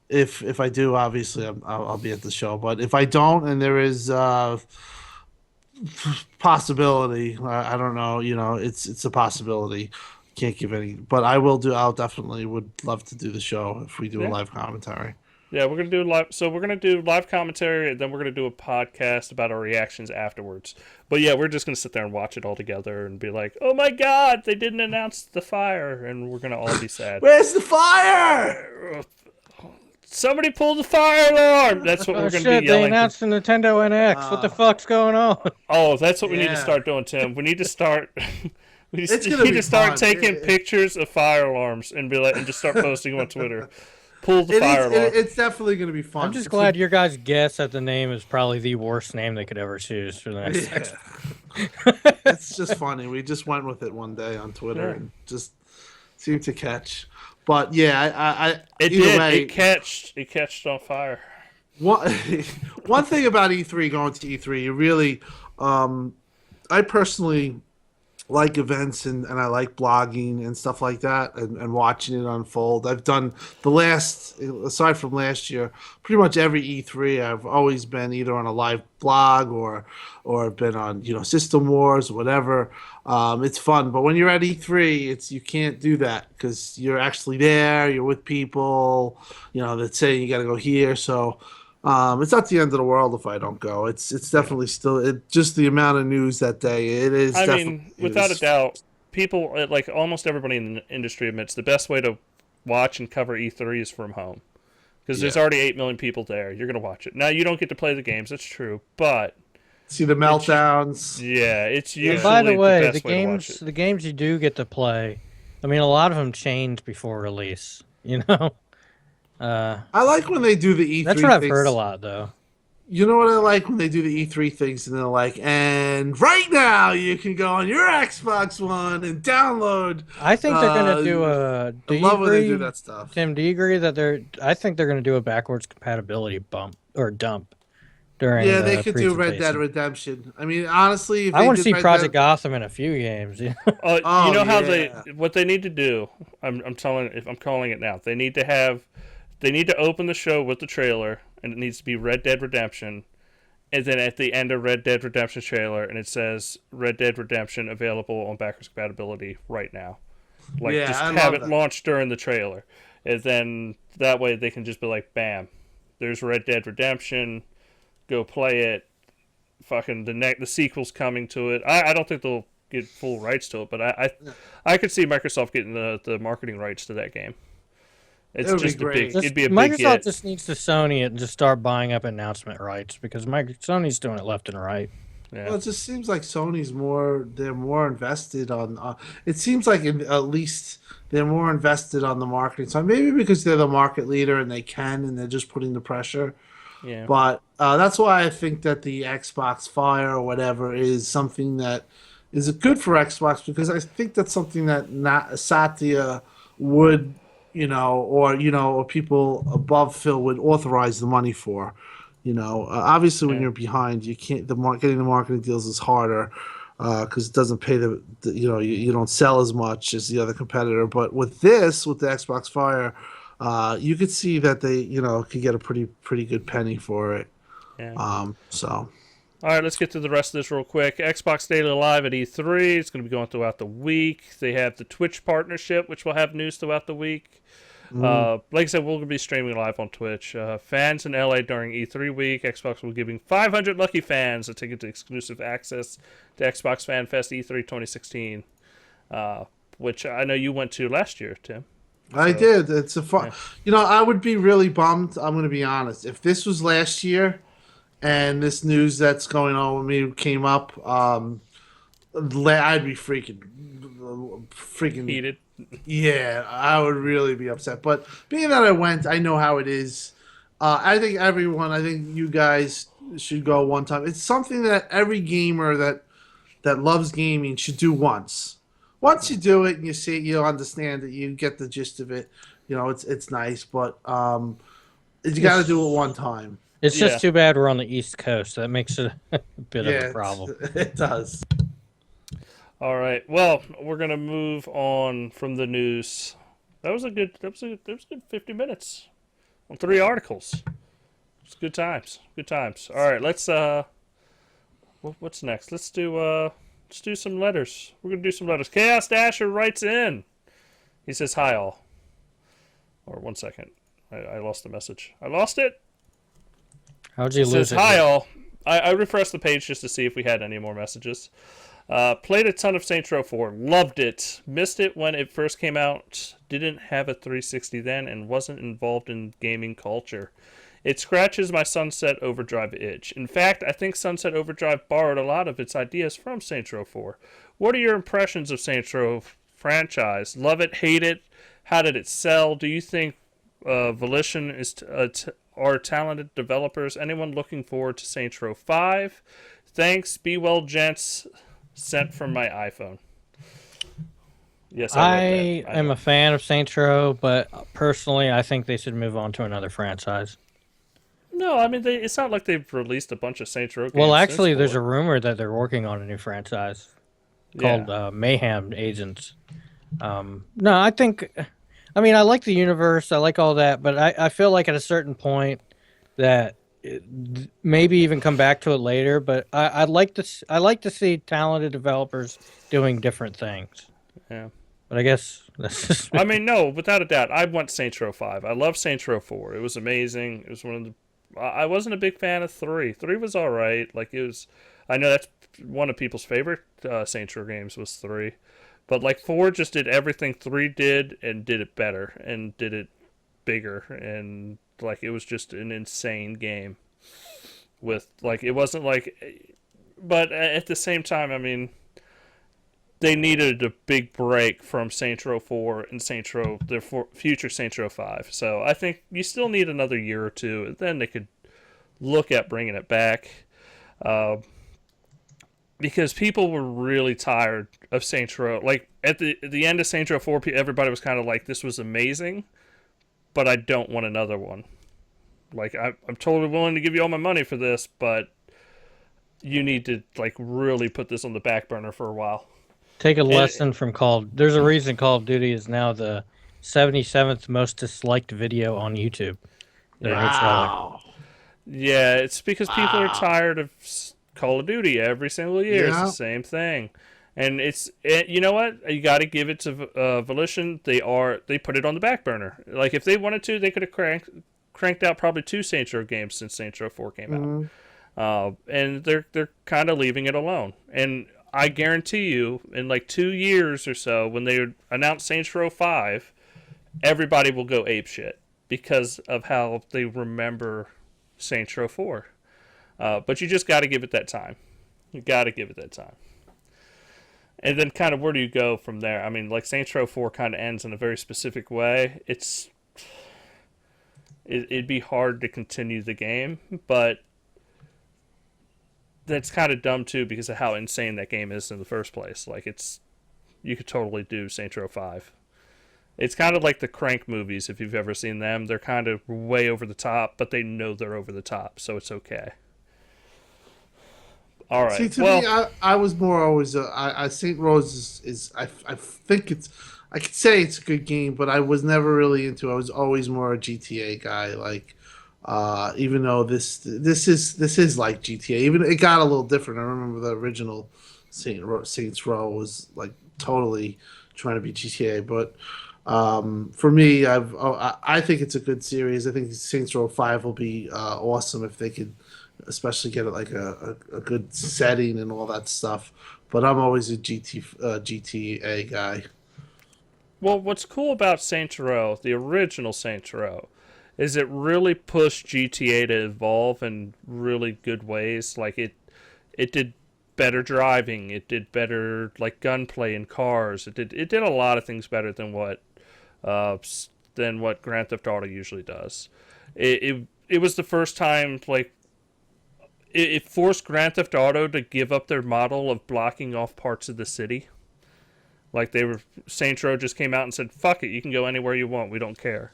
If I do, obviously I'll be at the show. But if I don't, and there is possibility, I don't know. It's a possibility. Can't give any, but I'll definitely would love to do the show if we do a Yeah. live commentary. Yeah, we're gonna do live. So we're gonna do live commentary, and then we're gonna do a podcast about our reactions afterwards. But yeah, we're just gonna sit there and watch it all together and be like, "Oh my God, they didn't announce the fire," and we're gonna all be sad. Where's the fire? Somebody pulled the fire alarm. That's what Oh we're gonna shit! be They yelling. announced the Nintendo NX. What the fuck's going on? Oh, that's what we need to Yeah. start doing, Tim. We need to start. We It's need gonna be to start fun. taking It- pictures of fire alarms and just start posting them on Twitter. Pull the It fire is. alarm. It's definitely going to be fun. I'm just It's glad your guys' guess at the name is probably the worst name they could ever choose for the next. Yeah. It's just funny. We just went with it one day on Twitter Yeah. and just seemed to catch. But yeah, I It either did. way, It catched on fire. one one thing about E3 going to E3, you really, I personally like events and I like blogging and stuff like that and watching it unfold. I've done aside from last year, pretty much every E3 I've always been either on a live blog or been on System Wars or whatever. It's fun, but when you're at E3, you can't do that because you're actually there. You're with people, that say you got to go here. So It's not the end of the world if I don't go. It's definitely still just the amount of news that day. It is I definitely mean, without a news. doubt, people like almost everybody in the industry admits the best way to watch and cover E3 is from home because there's Yeah. already 8 million people there. You're gonna watch it. Now you don't get to play the games. That's true, but See the it's meltdowns. yeah, it's And by the usually the way, best way to watch it. the games you do get to play, I mean, a lot of them change before release. You know, I like when they do the that's E3 what I've heard a things. lot though. You know what I like when they do the E3 things and they're like, and right now you can go on your Xbox One and download. I think they're gonna do a. I Do you love when they do agree, that stuff. Tim? Do you agree that they're? I think they're gonna do a backwards compatibility bump or dump during Yeah, they the could do Red Dead presentation. Redemption. I mean, honestly, if I they want to did see Red Project Dead, Gotham in a few games. You know? You oh know how they yeah, what they need to do. I'm telling if I'm calling it now. They need to open the show with the trailer, and it needs to be Red Dead Redemption. And then at the end of Red Dead Redemption trailer, and it says Red Dead Redemption available on backwards compatibility right now. Like yeah, just I have love it that. launched during the trailer, and then that way they can just be like, "Bam, there's Red Dead Redemption. Go play it. Fucking the sequel's coming to it." I don't think they'll get full rights to it, but I could see Microsoft getting the marketing rights to that game. It It's would be just a big. great. It'd Just be a big Microsoft get. just needs to Sony it and just start buying up announcement rights because Sony's doing it left and right. Well, Yeah. it just seems like Sony's more. They're more invested on. It seems like at least they're more invested on the marketing side. Maybe because they're the market leader and they can, and they're just putting the pressure. Yeah. But that's why I think that the Xbox Fire or whatever is something that is good for Xbox because I think that's something that not Satya would, or people above Phil would authorize the money for. Obviously when Yeah. you're behind, you can't. Getting the marketing deals is harder because it doesn't pay you don't sell as much as the other competitor. But with the Xbox Fire, you could see that they could get a pretty good penny for it. Yeah. So All right, let's get to the rest of this real quick. Xbox Daily Live at E3. It's going to be going throughout the week. They have the Twitch partnership, which will have news throughout the week. Like I said, we're going to be streaming live on Twitch. Fans in LA during E3 week, Xbox will be giving 500 lucky fans a ticket to exclusive access to Xbox Fan Fest E3 2016, which I know you went to last year, Tim. I did. It's a fun. Yeah. I would be really bummed. I'm going to be honest. If this was last year, and this news that's going on with me came up, I'd be freaking. Heated. Yeah, I would really be upset. But being that I went, I know how it is. I think you guys should go one time. It's something that every gamer that loves gaming should do once. Once you do it and you see it, you'll understand it. You get the gist of it. It's nice, but you got to do it one time. It's Yeah. just too bad we're on the East Coast. That makes it a bit of a problem. It does. All right. Well, we're gonna move on from the news. That was a good 50 minutes on 3 articles. It's good times. Good times. All right. Let's what's next? Let's do some letters. We're gonna do some letters. Chaos Dasher writes in. He says hi all. Or 1 second. I lost the message. I lost it. How'd you It lose says it? hi all. I refreshed the page just to see if we had any more messages. Played a ton of Saints Row 4. Loved it. Missed it when it first came out. Didn't have a 360 then and wasn't involved in gaming culture. It scratches my Sunset Overdrive itch. In fact, I think Sunset Overdrive borrowed a lot of its ideas from Saints Row 4. What are your impressions of Saints Row franchise? Love it? Hate it? How did it sell? Do you think Volition are talented developers? Anyone looking forward to Saints Row 5? Thanks. Be well, gents. Sent from my iPhone. Yes, I read that. am a fan of Saints Row, but personally, I think they should move on to another franchise. No, I mean it's not like they've released a bunch of Saints Row games. Well, actually, since there's a 4. rumor that they're working on a new franchise called Mayhem Agents. No, I think, I mean, I like the universe, I like all that, but I feel like at a certain point that maybe even come back to it later. But I like to see talented developers doing different things. Yeah. But I guess that's just I mean, no, without a doubt, I want Saints Row 5. I love Saints Row 4. It was amazing. It was one of the I wasn't a big fan of 3. 3 was all right. Like it was. I know that's one of people's favorite Saints Row games was 3, but like 4 just did everything 3 did and did it better and did it bigger, and like it was just an insane game. With like it wasn't like, but at the same time, I mean, they needed a big break from Saints Row 4 and Saints Row their future Saints Row 5. So I think you still need another year or two, and then they could look at bringing it back. Because people were really tired of Saints Row. Like at the end of Saints Row 4, everybody was kind of like, "This was amazing, but I don't want another one." Like I'm totally willing to give you all my money for this, but you need to like really put this on the back burner for a while. Take a lesson from There's a reason Call of Duty is now the 77th most disliked video on YouTube. Wow. Yeah, it's because people are tired of Call of Duty every single year. Yeah. It's the same thing. And you know what? You got to give it to Volition. They put it on the back burner. Like if they wanted to, they could have cranked out probably 2 Saints Row games since Saints Row 4 came out. And they're kind of leaving it alone. And I guarantee you, in like 2 years or so, when they announce Saints Row 5, everybody will go apeshit because of how they remember Saints Row 4. But you just got to give it that time. You got to give it that time. And then kind of where do you go from there? I mean, like Saints Row 4 kind of ends in a very specific way. It'd be hard to continue the game, but that's kind of dumb too because of how insane that game is in the first place. Like you could totally do Saints Row 5. It's kind of like the Crank movies, if you've ever seen them. They're kind of way over the top, but they know they're over the top, so it's okay. All right. See, to me, I was more always Saint Rose is I think I could say it's a good game, but I was never really into. I was always more a GTA guy. Like, even though this is like GTA, even it got a little different. I remember the original Saints Row was like totally trying to be GTA, but for me, I think it's a good series. I think Saints Row 5 will be awesome if they could, especially get it like a good setting and all that stuff. But I'm always a GTA guy. Well, what's cool about Saints Row, the original Saints Row, is it really pushed GTA to evolve in really good ways. Like it did better driving, it did better like gunplay in cars. It did a lot of things better than what Grand Theft Auto usually does. It was the first time like it forced Grand Theft Auto to give up their model of blocking off parts of the city. Like Saints Row just came out and said, "Fuck it, you can go anywhere you want. We don't care."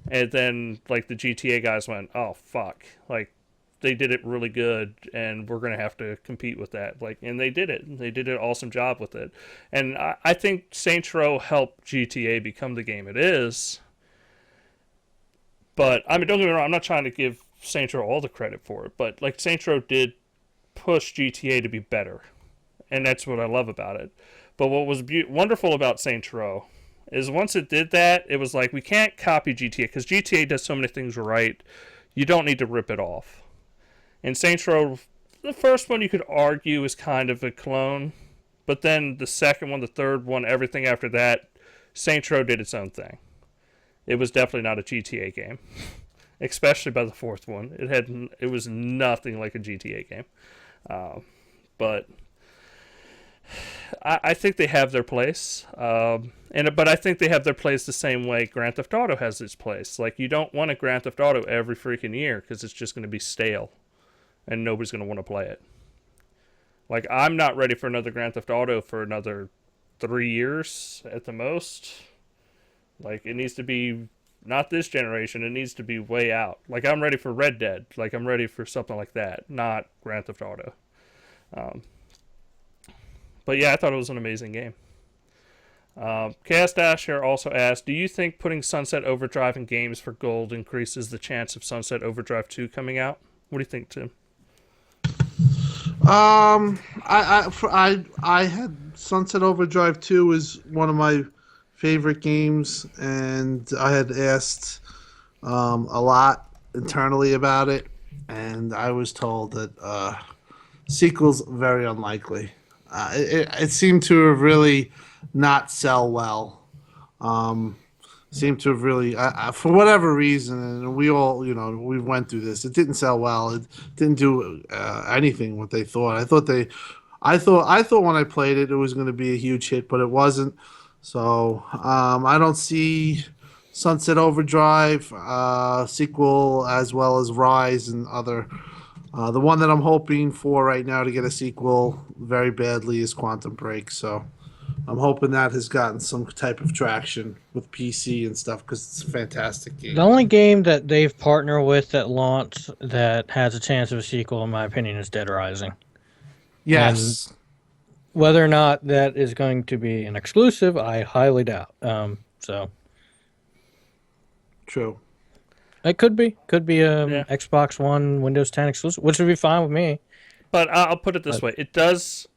And then like the GTA guys went, "Oh fuck!" Like they did it really good, and we're gonna have to compete with that. Like, and they did it. They did an awesome job with it. And I think Saints Row helped GTA become the game it is. But I mean, don't get me wrong. I'm not trying to give Saints Row all the credit for it, but like Saints Row did push GTA to be better, and that's what I love about it. But what was wonderful about Saints Row is once it did that, it was like, we can't copy GTA because GTA does so many things right. You don't need to rip it off. And Saints Row, the first one you could argue is kind of a clone, but then the second one, the third one, everything after that, Saints Row did its own thing. It was definitely not a GTA game, especially by the fourth one. It was nothing like a GTA game, but I think they have their place, but I think they have their place the same way Grand Theft Auto has its place. Like, you don't want a Grand Theft Auto every freaking year because it's just going to be stale, and nobody's going to want to play it. Like, I'm not ready for another Grand Theft Auto for another 3 years at the most. Like, it needs to be not this generation. It needs to be way out. Like, I'm ready for Red Dead. Like, I'm ready for something like that, not Grand Theft Auto. But yeah, I thought it was an amazing game. Chaos Dash here also asked, do you think putting Sunset Overdrive in games for gold increases the chance of Sunset Overdrive 2 coming out? What do you think, Tim? I had Sunset Overdrive 2 is one of my favorite games, and I had asked a lot internally about it, and I was told that sequels very unlikely. It seemed to have really not sell well. Um, Seemed to have really, for whatever reason, and we all, we went through this. It didn't sell well. It didn't do anything what they thought. I thought when I played it, it was going to be a huge hit, but it wasn't. So I don't see Sunset Overdrive sequel as well as Rise and other. The one that I'm hoping for right now to get a sequel very badly is Quantum Break. So I'm hoping that has gotten some type of traction with PC and stuff because it's a fantastic game. The only game that they've partnered with that launched that has a chance of a sequel, in my opinion, is Dead Rising. Yes. Whether or not that is going to be an exclusive, I highly doubt. So True. it could be Yeah. Xbox One, Windows 10 exclusive, which would be fine with me. But I'll put it this way: it does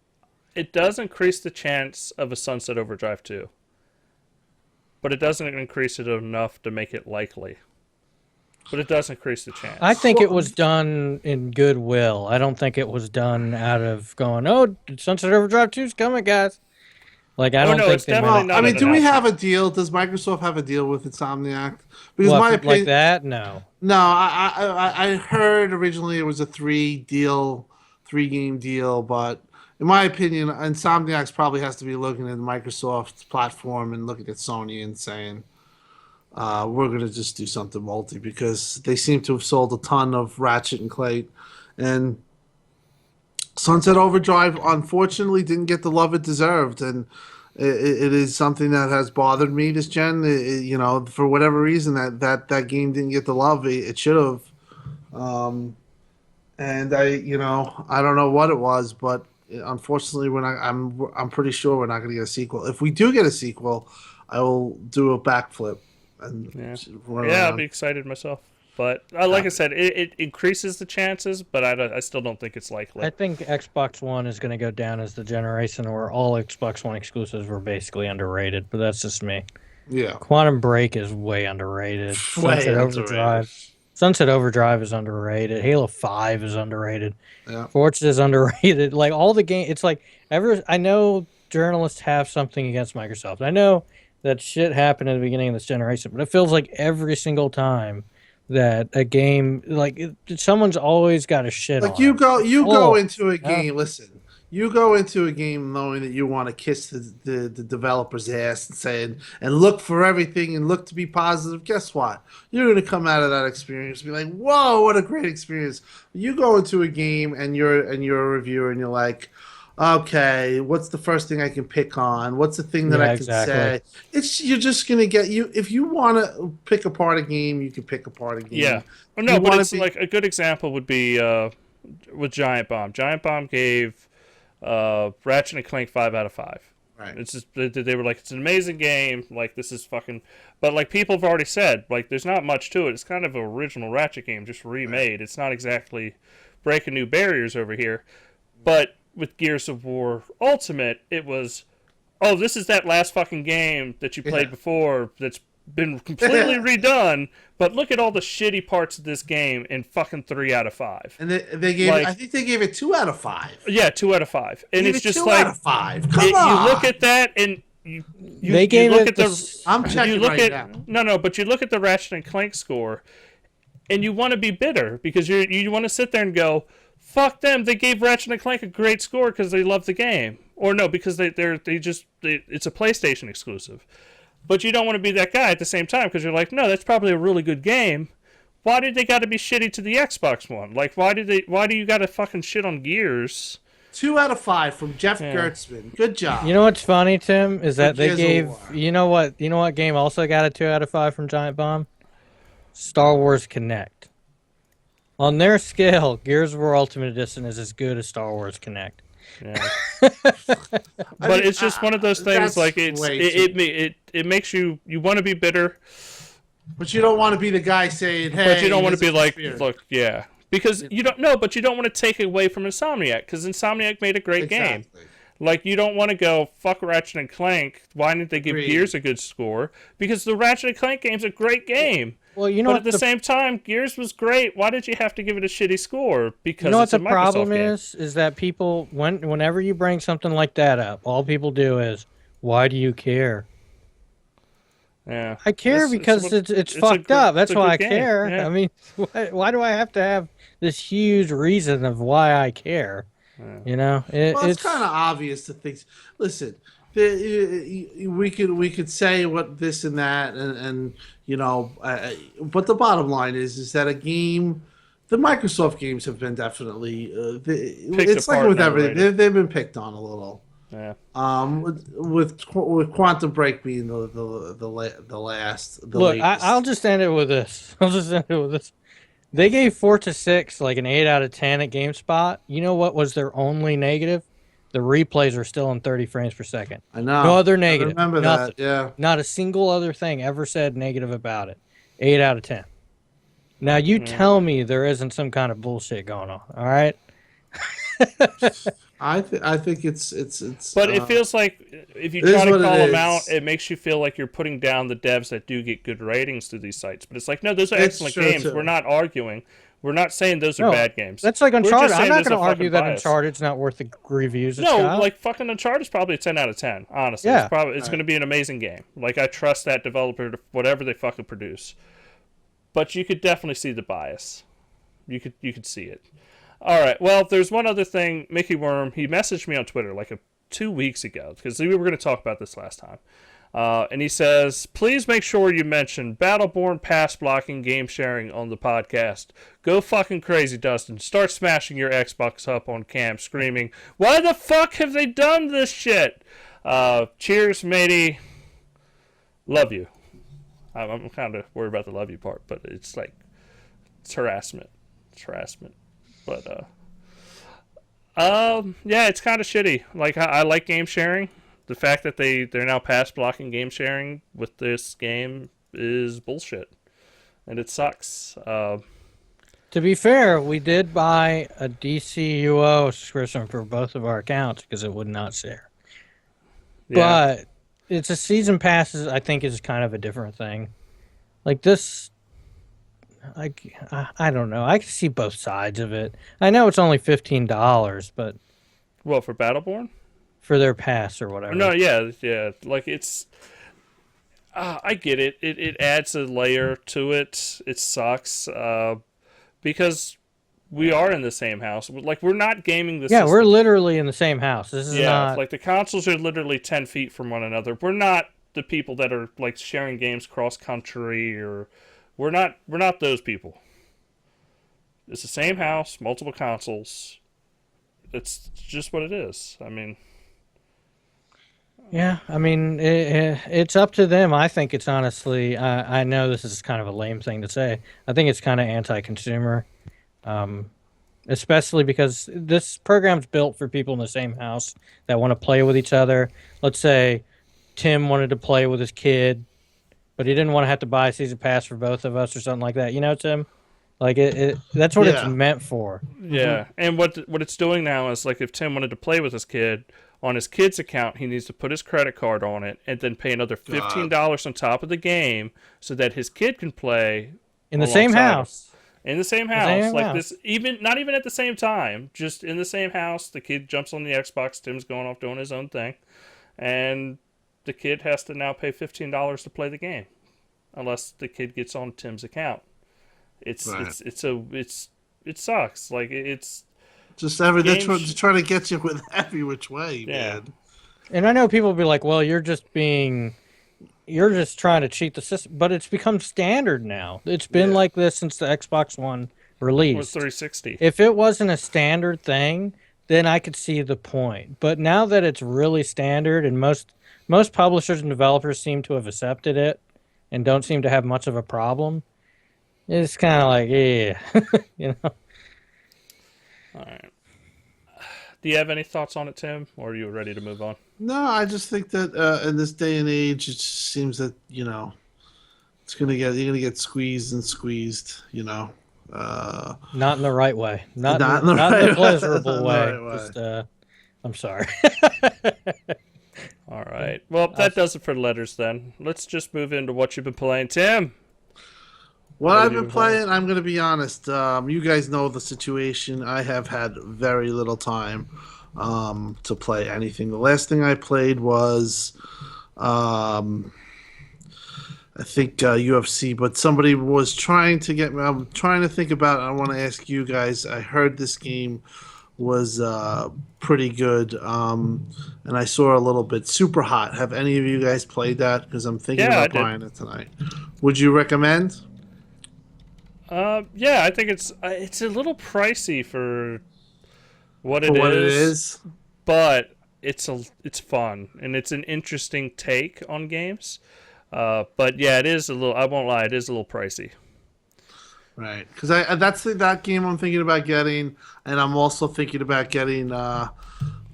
increase the chance of a Sunset Overdrive 2, but it doesn't increase it enough to make it likely. But it does increase the chance. I think it was done in goodwill. I don't think it was done out of going, "Oh, Sunset Overdrive 2 is coming, guys." Like I don't no, think it's they definitely meant not I mean, an do we have announcement. a deal? Does Microsoft have a deal with Insomniac? Because what, my like opinion, that. No, no, I heard originally it was a three game deal, but in my opinion, Insomniac probably has to be looking at Microsoft's platform and looking at Sony and saying, we're going to just do something multi because they seem to have sold a ton of Ratchet and Clank. And Sunset Overdrive, unfortunately, didn't get the love it deserved. And it is something that has bothered me this gen. For whatever reason, that game didn't get the love it should have. And I don't know what it was, but unfortunately, I'm pretty sure we're not going to get a sequel. If we do get a sequel, I will do a backflip and run Yeah, I'll around. be excited myself. But like I said, it increases the chances, but I still don't think it's likely. I think Xbox One is going to go down as the generation where all Xbox One exclusives were basically underrated. But that's just me. Yeah, Quantum Break is way underrated. way underrated. Sunset Overdrive is underrated. Halo 5 is underrated. Yeah. Forza is underrated. Like all the game, it's like I know journalists have something against Microsoft. I know that shit happened at the beginning of this generation, but it feels like every single time that a game, someone's always got a shit on Like you it. go into a game. Listen, you go into a game knowing that you want to kiss the developer's ass and saying and look for everything and look to be positive. Guess what? You're gonna come out of that experience and be like, "Whoa, what a great experience!" You go into a game and you're a reviewer and you're like, "Okay, what's the first thing I can pick on? What's the thing that Yeah, I can say?" exactly. You're just gonna get you if you want to pick apart a game, you can pick apart a game. Yeah. Oh, no, You but wanna it's like a good example would be with Giant Bomb. Giant Bomb gave Ratchet and Clank 5 out of 5. Right. It's just they were like, it's an amazing game. Like this is fucking, but like people have already said, like there's not much to it. It's kind of an original Ratchet game, just remade. Right. It's not exactly breaking new barriers over here. But with Gears of War Ultimate, it was, oh, this is that last fucking game that you played before that's been completely redone, but look at all the shitty parts of this game in fucking 3 out of 5. And they gave I think they gave it 2 out of 5. Yeah, 2 out of 5. And it's just like 2 out of 5. Come on. You look at that and they gave look it at the I'm checking you look right at, now. No, but you look at the Ratchet and Clank score and you want to be bitter because you want to sit there and go, fuck them, they gave Ratchet and Clank a great score because they love the game. Or no, because it's a PlayStation exclusive. But you don't want to be that guy at the same time because you're like, no, that's probably a really good game. Why did they got to be shitty to the Xbox One? Like, why do you got to fucking shit on Gears? 2 out of 5 from Jeff Gertzman. Good job. You know what's funny, Tim, is that they gave War. you know what game also got a 2 out of 5 from Giant Bomb? Star Wars Connect. On their scale, Gears of War Ultimate Edition is as good as Star Wars Connect. Yeah. But it's just one of those things. Like it makes you want to be bitter, but you don't want to be the guy saying, "Hey." But you don't want to be like, look, yeah, because you don't know. But you don't want to take away from Insomniac because Insomniac made a great game. Like you don't want to go fuck Ratchet and Clank. Why didn't they give Gears a good score? Because the Ratchet and Clank game's a great game. Well, you know But what at the same time, Gears was great. Why did you have to give it a shitty score? Because you know what it's a the Microsoft problem game. is that people whenever you bring something like that up, all people do is, why do you care? Yeah, I care because it's fucked up. That's why I care. Yeah. I mean, why do I have to have this huge reason of why I care? Yeah. You know, Well, it's it's kind of obvious to think. Listen, we could say what this and that, and you know, but the bottom line is that a game, the Microsoft games have been definitely. It's like apart with and everything, overrated. they've been picked on a little. Yeah. With Quantum Break being the last. look. Latest. I'll just end it with this. I'll just end it with this. They gave Forza 6 like an 8 out of 10 at GameSpot. You know what was their only negative? The replays are still in 30 frames per second. I know. No other I negative. remember Nothing. that. Yeah. Not a single other thing ever said negative about it. 8 out of 10. Now you tell me there isn't some kind of bullshit going on. All right. I think it's. But it feels like if you try to call them out, it makes you feel like you're putting down the devs that do get good ratings through these sites. But it's like, no, those are excellent games. Too. We're not arguing. We're not saying those are bad games. That's like Uncharted. I'm not going to argue that Uncharted's not worth the reviews. No, like fucking Uncharted is probably a 10 out of 10. Honestly, Yeah. it's going to be an amazing game. Like I trust that developer to whatever they fucking produce. But you could definitely see the bias. You could see it. All right. Well, there's one other thing. Mickey Worm, he messaged me on Twitter like 2 weeks ago because we were going to talk about this last time. And he says, please make sure you mention Battleborn pass blocking game sharing on the podcast. Go fucking crazy, Dustin. Start smashing your Xbox up on cam, screaming, why the fuck have they done this shit? Cheers, matey. Love you. I'm kind of worried about the love you part, but it's like, it's harassment. It's harassment. But, yeah, it's kind of shitty. Like, I like game sharing. The fact that they're now pass blocking game sharing with this game is bullshit. And it sucks. To be fair, we did buy a DCUO subscription for both of our accounts because it would not share. Yeah. But it's a season passes, I think, is kind of a different thing. Like this, like I don't know. I can see both sides of it. I know it's only $15, but well, for Battleborn, for their pass or whatever. No, yeah. Like it's, I get it. It adds a layer to it. It sucks because we are in the same house. Like we're not gaming the system. Yeah, we're literally in the same house. This is not like the consoles are literally 10 feet from one another. We're not the people that are like sharing games cross country, or we're not those people. It's the same house, multiple consoles. It's just what it is. I mean, yeah, I mean, it's up to them. I think it's honestly, I know this is kind of a lame thing to say. I think it's kind of anti-consumer, especially because this program's built for people in the same house that want to play with each other. Let's say Tim wanted to play with his kid, but he didn't want to have to buy a season pass for both of us or something like that. You know, Tim? Like that's what it's meant for. Yeah, and what it's doing now is like if Tim wanted to play with his kid on his kid's account, he needs to put his credit card on it and then pay another $15 on top of the game so that his kid can play in the same house. In the same house, this, not even at the same time, just in the same house. The kid jumps on the Xbox, Tim's going off doing his own thing, and the kid has to now pay $15 to play the game, unless the kid gets on Tim's account. It sucks. Like it's just they're trying to get you with every which way, man. And I know people will be like, "Well, you're just trying to cheat the system," but it's become standard now. It's been like this since the Xbox One release. Or 360. If it wasn't a standard thing, then I could see the point. But now that it's really standard, and most publishers and developers seem to have accepted it and don't seem to have much of a problem, it's kind of like, you know. All right. Do you have any thoughts on it, Tim, or are you ready to move on? No, I just think that in this day and age, it just seems that you're gonna get squeezed and squeezed. You know, not in the right way, not in the pleasurable way. Just, I'm sorry. All right. Well, that does it for letters then. Let's just move into what you've been playing, Tim. What What I've have you been been playing? playing, I'm going to be honest. You guys know the situation. I have had very little time to play anything. The last thing I played was, um, I think, UFC, but somebody was trying to get me. I'm trying to think about it. I want to ask you guys. I heard this game was pretty good, and I saw a little bit. Super Hot. Have any of you guys played that? Because I'm thinking Yeah, I about did. buying it tonight. Would you recommend? Yeah, I think it's a little pricey for what For it what it is, is. but it's fun and it's an interesting take on games. But yeah, it is a little. I won't lie, it is a little pricey. Right, because that game I'm thinking about getting, and I'm also thinking about getting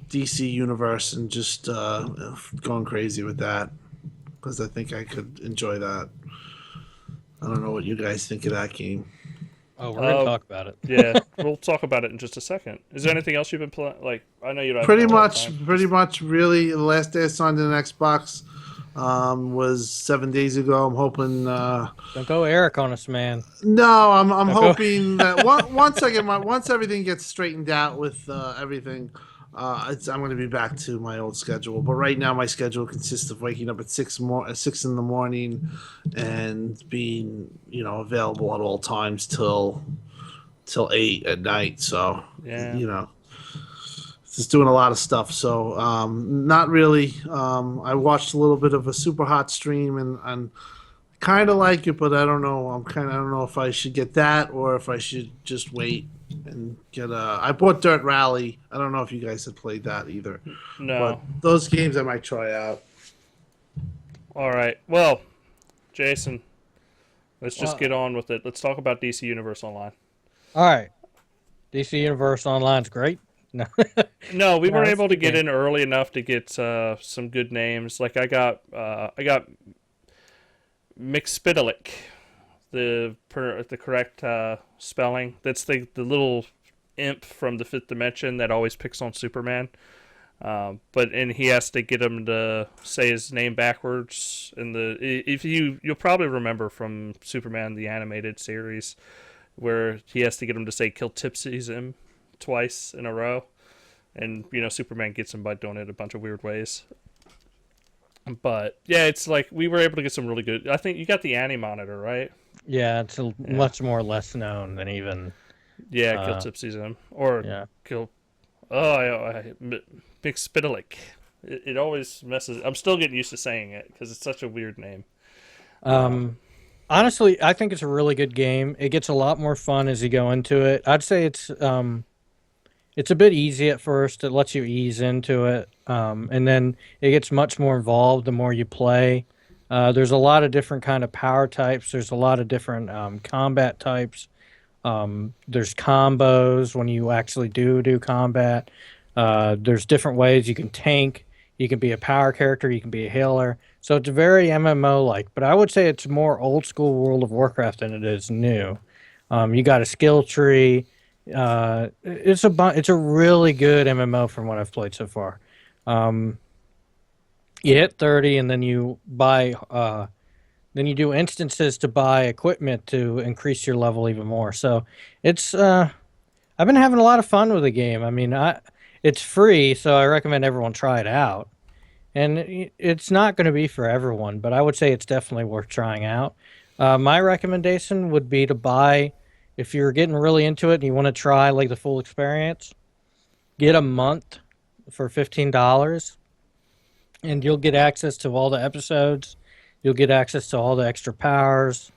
DC Universe and just going crazy with that because I think I could enjoy that. I don't know what you guys think of that game. Oh, we're gonna Uh, talk about it. yeah, we'll talk about it in just a second. Is there anything else you've been playing? Like, I know you haven't Pretty had a lot of much, time. pretty much, really. The last day I signed an Xbox was 7 days ago. I'm hoping. Don't go Eric on us, man. No, I'm Don't go. hoping that once everything gets straightened out with everything, I'm going to be back to my old schedule. But right now, my schedule consists of waking up at 6 in the morning, and being available at all times till 8 at night. So Yeah. you know, just doing a lot of stuff. So not really. I watched a little bit of a super hot stream and kind of like it, but I don't know. I don't know if I should get that or if I should just wait and get a. I bought Dirt Rally. I don't know if you guys have played that either, but No. those games I might try out. All right. Well, Jason, let's just Well, get on with it. Let's talk about DC Universe Online. all right. DC Universe Online's great. No, No, we no, were it's a able to good get game. in early enough to get some good names. Like I got Mixpidalic, the correct spelling. That's the little imp from the fifth dimension that always picks on Superman. And he has to get him to say his name backwards. If you'll probably remember from Superman the animated series where he has to get him to say "kill Tipsism" twice in a row, and Superman gets him by doing it a bunch of weird ways. But yeah, it's like we were able to get some really good. I think you got the Annie monitor, right? Yeah, it's Yeah, much more less known than even. yeah, kill Uh, Tipsism or yeah. kill. Oh, Big Spitalik. It always messes. I'm still getting used to saying it because it's such a weird name. Uh, Um, Honestly, I think it's a really good game. It gets a lot more fun as you go into it. I'd say it's a bit easy at first. It lets you ease into it, and then it gets much more involved the more you play. There's a lot of different kind of power types. There's a lot of different combat types. There's combos when you actually do combat. There's different ways you can tank. You can be a power character. You can be a healer. So it's very MMO like, but I would say it's more old school World of Warcraft than it is new. You got a skill tree. It's a really good MMO from what I've played so far. Um, you hit 30 and then you buy then you do instances to buy equipment to increase your level even more. So it's I've been having a lot of fun with the game. I mean, it's free, so I recommend everyone try it out. And it's not going to be for everyone, but I would say it's definitely worth trying out. My recommendation would be to buy, if you're getting really into it and you want to try like the full experience, get a month for $15, and you'll get access to all the episodes. You'll get access to all the extra powers.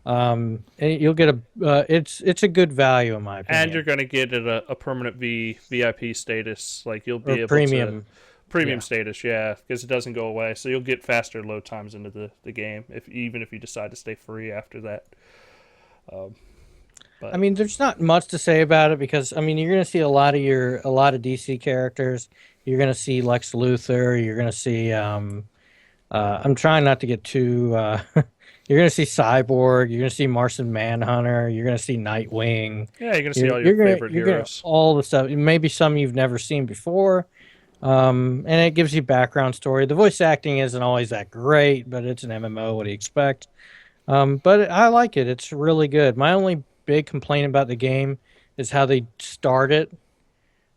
And you'll get it's a good value in my and you're opinion. going to get it a permanent VIP status. Like you'll Or be able to premium, premium yeah. status, yeah, because it doesn't go away. So you'll get faster load times into the game even if you decide to stay free after that. Um, I but mean, there's not much to say about it because I mean, you're gonna see a lot of DC characters. You're gonna see Lex Luthor. You're gonna see I'm trying not to get too. You're gonna see Cyborg. You're gonna see Martian Manhunter. You're gonna see Nightwing. yeah, you're going to see all your favorite You're gonna heroes. all the stuff. Maybe some you've never seen before. And it gives you background story. The voice acting isn't always that great, but it's an MMO. What do you expect? But I like it. It's really good. My only big complaint about the game is how they start it,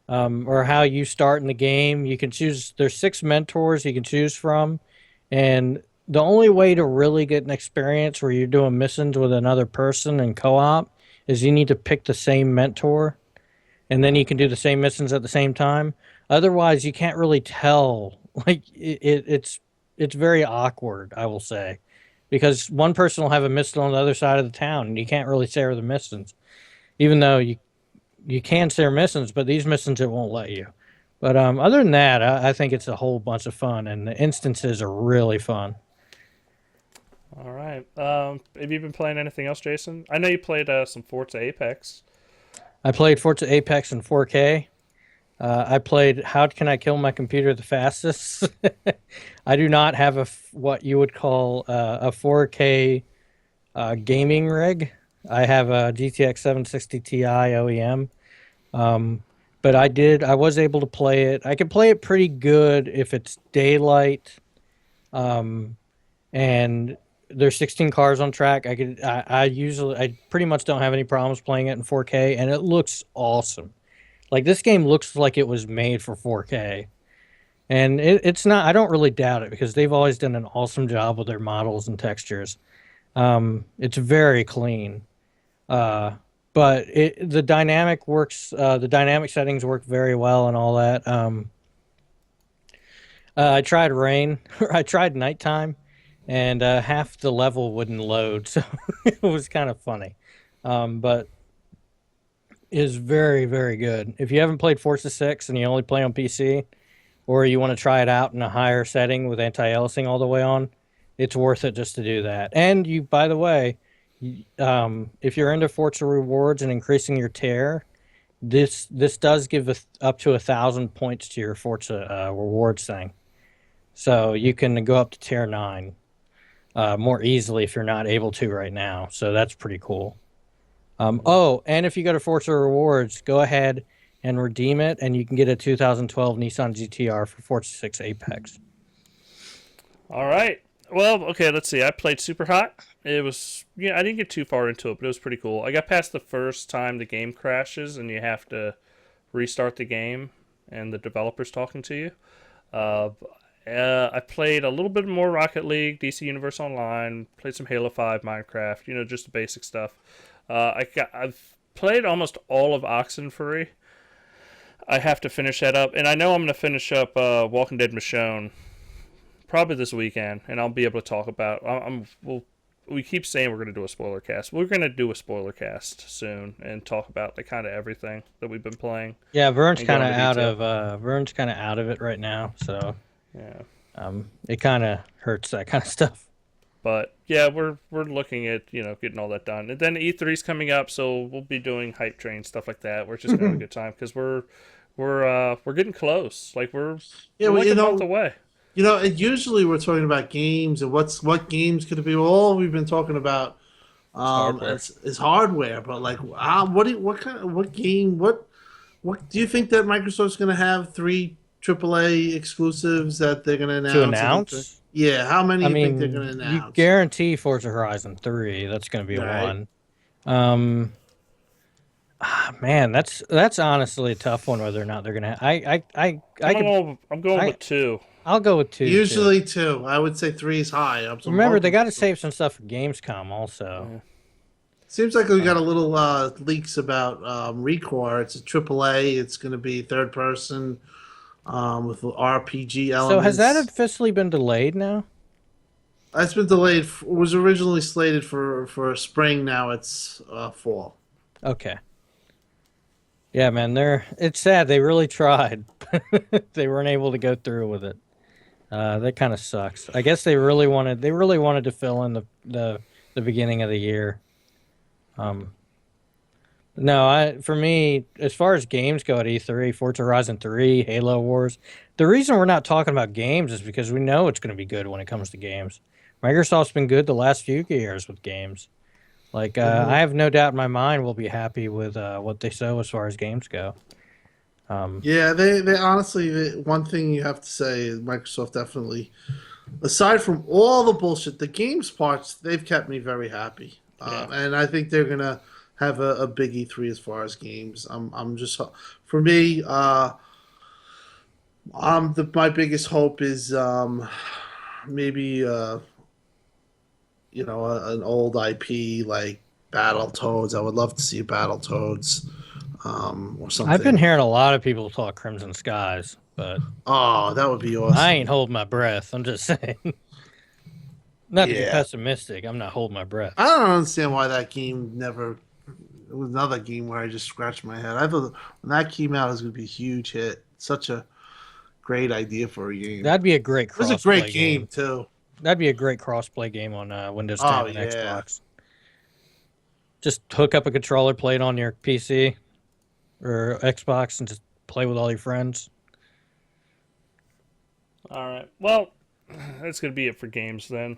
or how you start in the game. You can choose. There's 6 mentors you can choose from, and the only way to really get an experience where you're doing missions with another person in co-op is you need to pick the same mentor, and then you can do the same missions at the same time. Otherwise, you can't really tell. Like it's very awkward, I will say, because one person will have a mission on the other side of the town, and you can't really share the missions, even though you can share missions, but these missions it won't let you. But other than that, I think it's a whole bunch of fun, and the instances are really fun. All right. Have you been playing anything else, Jason? I know you played some Forza Apex. I played Forza Apex in 4K. I played How Can I Kill My Computer the Fastest? I do not have what you would call a 4K gaming rig. I have a GTX 760 Ti OEM. But I was able to play it. I can play it pretty good if it's daylight. Um, and there's 16 cars on track. I pretty much don't have any problems playing it in 4K, and it looks awesome. Like this game looks like it was made for 4K, and it's not. I don't really doubt it because they've always done an awesome job with their models and textures. It's very clean, but the dynamic works. The dynamic settings work very well and all that. I tried rain. I tried nighttime, and half the level wouldn't load, so it was kind of funny. But is very, very good. If you haven't played Forza 6 and you only play on PC, or you want to try it out in a higher setting with anti-aliasing all the way on, it's worth it just to do that. And you, by the way, if you're into Forza rewards and increasing your tier, this does give up to 1,000 points to your Forza rewards thing. So you can go up to tier 9 more easily if you're not able to right now. So that's pretty cool. Oh, and if you go to Forza Rewards, go ahead and redeem it, and you can get a 2012 Nissan GTR for Forza 6 Apex. All right. Well, okay, let's see. I played Super Hot. It was, I didn't get too far into it, but it was pretty cool. I got past the first time the game crashes and you have to restart the game and the developer's talking to you. I played a little bit more Rocket League, DC Universe Online, played some Halo 5, Minecraft, just the basic stuff. I've played almost all of Oxenfree. I have to finish that up, and I know I'm going to finish up Walking Dead Michonne probably this weekend, and I'll be able to talk about. We keep saying we're going to do a spoiler cast. We're going to do a spoiler cast soon and talk about like kind of everything that we've been playing. Yeah, Vern's kind of out of it right now, so yeah, it kind of hurts that kind of stuff. But yeah, we're looking at getting all that done, and then E3's coming up, so we'll be doing hype train stuff like that. We're just gonna have a good time because we're getting close. Like we're like a month away. And usually we're talking about games and what games could it be. All we've been talking about is hardware. But like, what game? What do you think that Microsoft's going to have 3 AAA exclusives that they're going to announce? Yeah, how many do you think they're going to announce? You guarantee Forza Horizon 3. That's going to be one. Man, that's honestly a tough one. Whether or not they're going to, I'm going with 2. I'll go with 2. Usually 2. I would say 3 is high. Remember, they got to save some stuff for Gamescom also. Yeah. Seems like we got a little leaks about Recore. It's a AAA. It's going to be third person with RPG elements. So has that officially been delayed now? It's been delayed. It was originally slated for spring. Now it's fall. Okay. Yeah, man. It's sad. They really tried. They weren't able to go through with it. That kind of sucks. I guess they really wanted to fill in the beginning of the year. No, for me, as far as games go at E3, Forza Horizon 3, Halo Wars, the reason we're not talking about games is because we know it's going to be good when it comes to games. Microsoft's been good the last few years with games. Like, I have no doubt in my mind we'll be happy with what they show as far as games go. Yeah, they honestly, one thing you have to say is Microsoft definitely aside from all the bullshit, the games parts, they've kept me very happy. Yeah. And I think they're gonna have a big E3 as far as games. I'm just for me, my biggest hope is maybe an old IP like Battletoads. I would love to see Battletoads or something. I've been hearing a lot of people talk Crimson Skies, but Oh, that would be awesome. I ain't holding my breath. I'm just saying. Not to be Yeah. pessimistic, I'm not holding my breath. I don't understand why that game never. It was another game where I just scratched my head. I thought when that came out, it was going to be a huge hit. Such a great idea for a game. That'd be a great It was a cross-play great game too. That'd be a great cross-play game on Windows 10 Oh, and yeah. Xbox. Just hook up a controller, play it on your PC or Xbox, and just play with all your friends. All right. Well, that's going to be it for games then.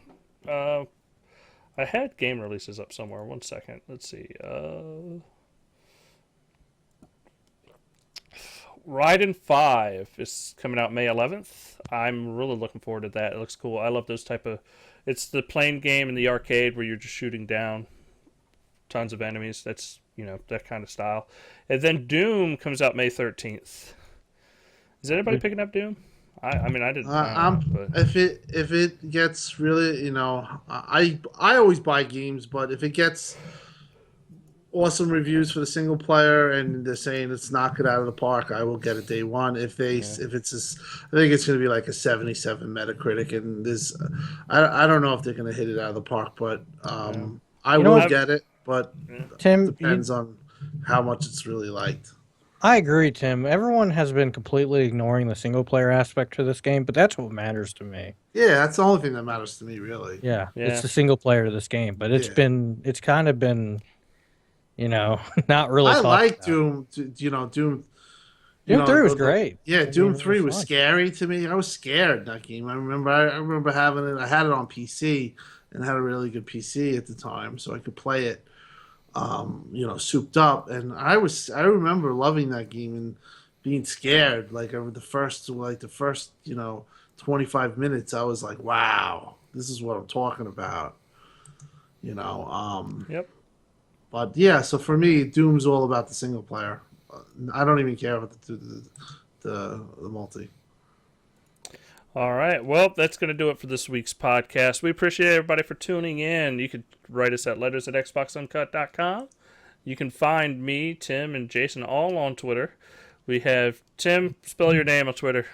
I had game releases up somewhere. 1 second. Let's see. Raiden 5 is coming out May 11th. I'm really looking forward to that. It looks cool. I love those type of... It's the plain game in the arcade where you're just shooting down tons of enemies. That's, that kind of style. And then Doom comes out May 13th. Is anybody picking up Doom? I mean, I didn't. But... If it gets really, I always buy games, but if it gets awesome reviews for the single player and they're saying it's knock it out of the park, I will get it day one. If it's I think it's going to be like a 77 Metacritic, and I don't know if they're going to hit it out of the park, but I will get it, but Tim, depends on how much it's really liked. I agree, Tim. Everyone has been completely ignoring the single player aspect to this game, but that's what matters to me. Yeah, that's the only thing that matters to me, really. Yeah. It's the single player to this game, but it's kind of been, not really. I like Doom. Doom. Doom 3 was great. Yeah, Doom 3 was fun. scary to me. I was scared in that game. I remember having it. I had it on PC and had a really good PC at the time, so I could play it. Souped up, and I remember loving that game and being scared. Like over the first 25 minutes, I was like, wow, this is what I'm talking about. Yep. But yeah, so for me, Doom's all about the single player. I don't even care about the multi. All right. Well, that's going to do it for this week's podcast. We appreciate everybody for tuning in. You can write us at letters@xboxuncut.com. You can find me, Tim, and Jason all on Twitter. We have Tim, spell your name on Twitter.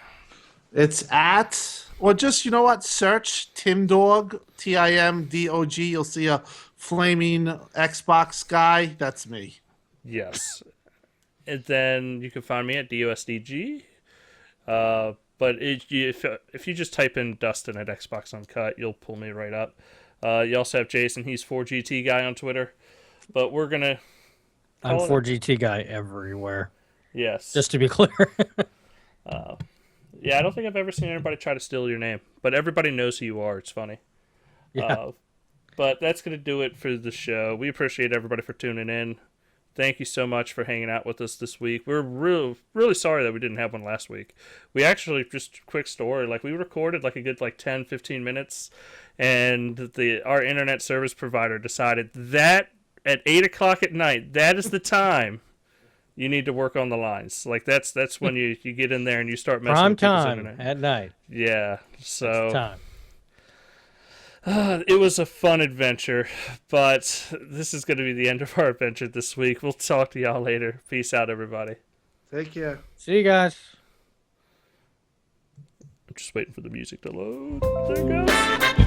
It's just, search Timdog, Timdog. You'll see a flaming Xbox guy. That's me. Yes. And then you can find me at DOSDG. But if you just type in Dustin at Xbox Uncut, you'll pull me right up. You also have Jason. He's 4GT guy on Twitter. But we're going to... I'm 4GT guy everywhere. Yes. Just to be clear. Yeah, I don't think I've ever seen anybody try to steal your name. But everybody knows who you are. It's funny. Yeah. But that's going to do it for the show. We appreciate everybody for tuning in. Thank you so much for hanging out with us this week. We're really sorry that we didn't have one last week. We actually, just quick story, we recorded a good 10, 15 minutes, and our internet service provider decided that at 8 o'clock at night, that is the time you need to work on the lines. That's when you get in there and you start messing with people's internet. At night. Yeah, so... That's the time. It was a fun adventure, but this is going to be the end of our adventure this week. We'll talk to y'all later. Peace out, everybody. Take care. See you guys. I'm just waiting for the music to load. There it goes.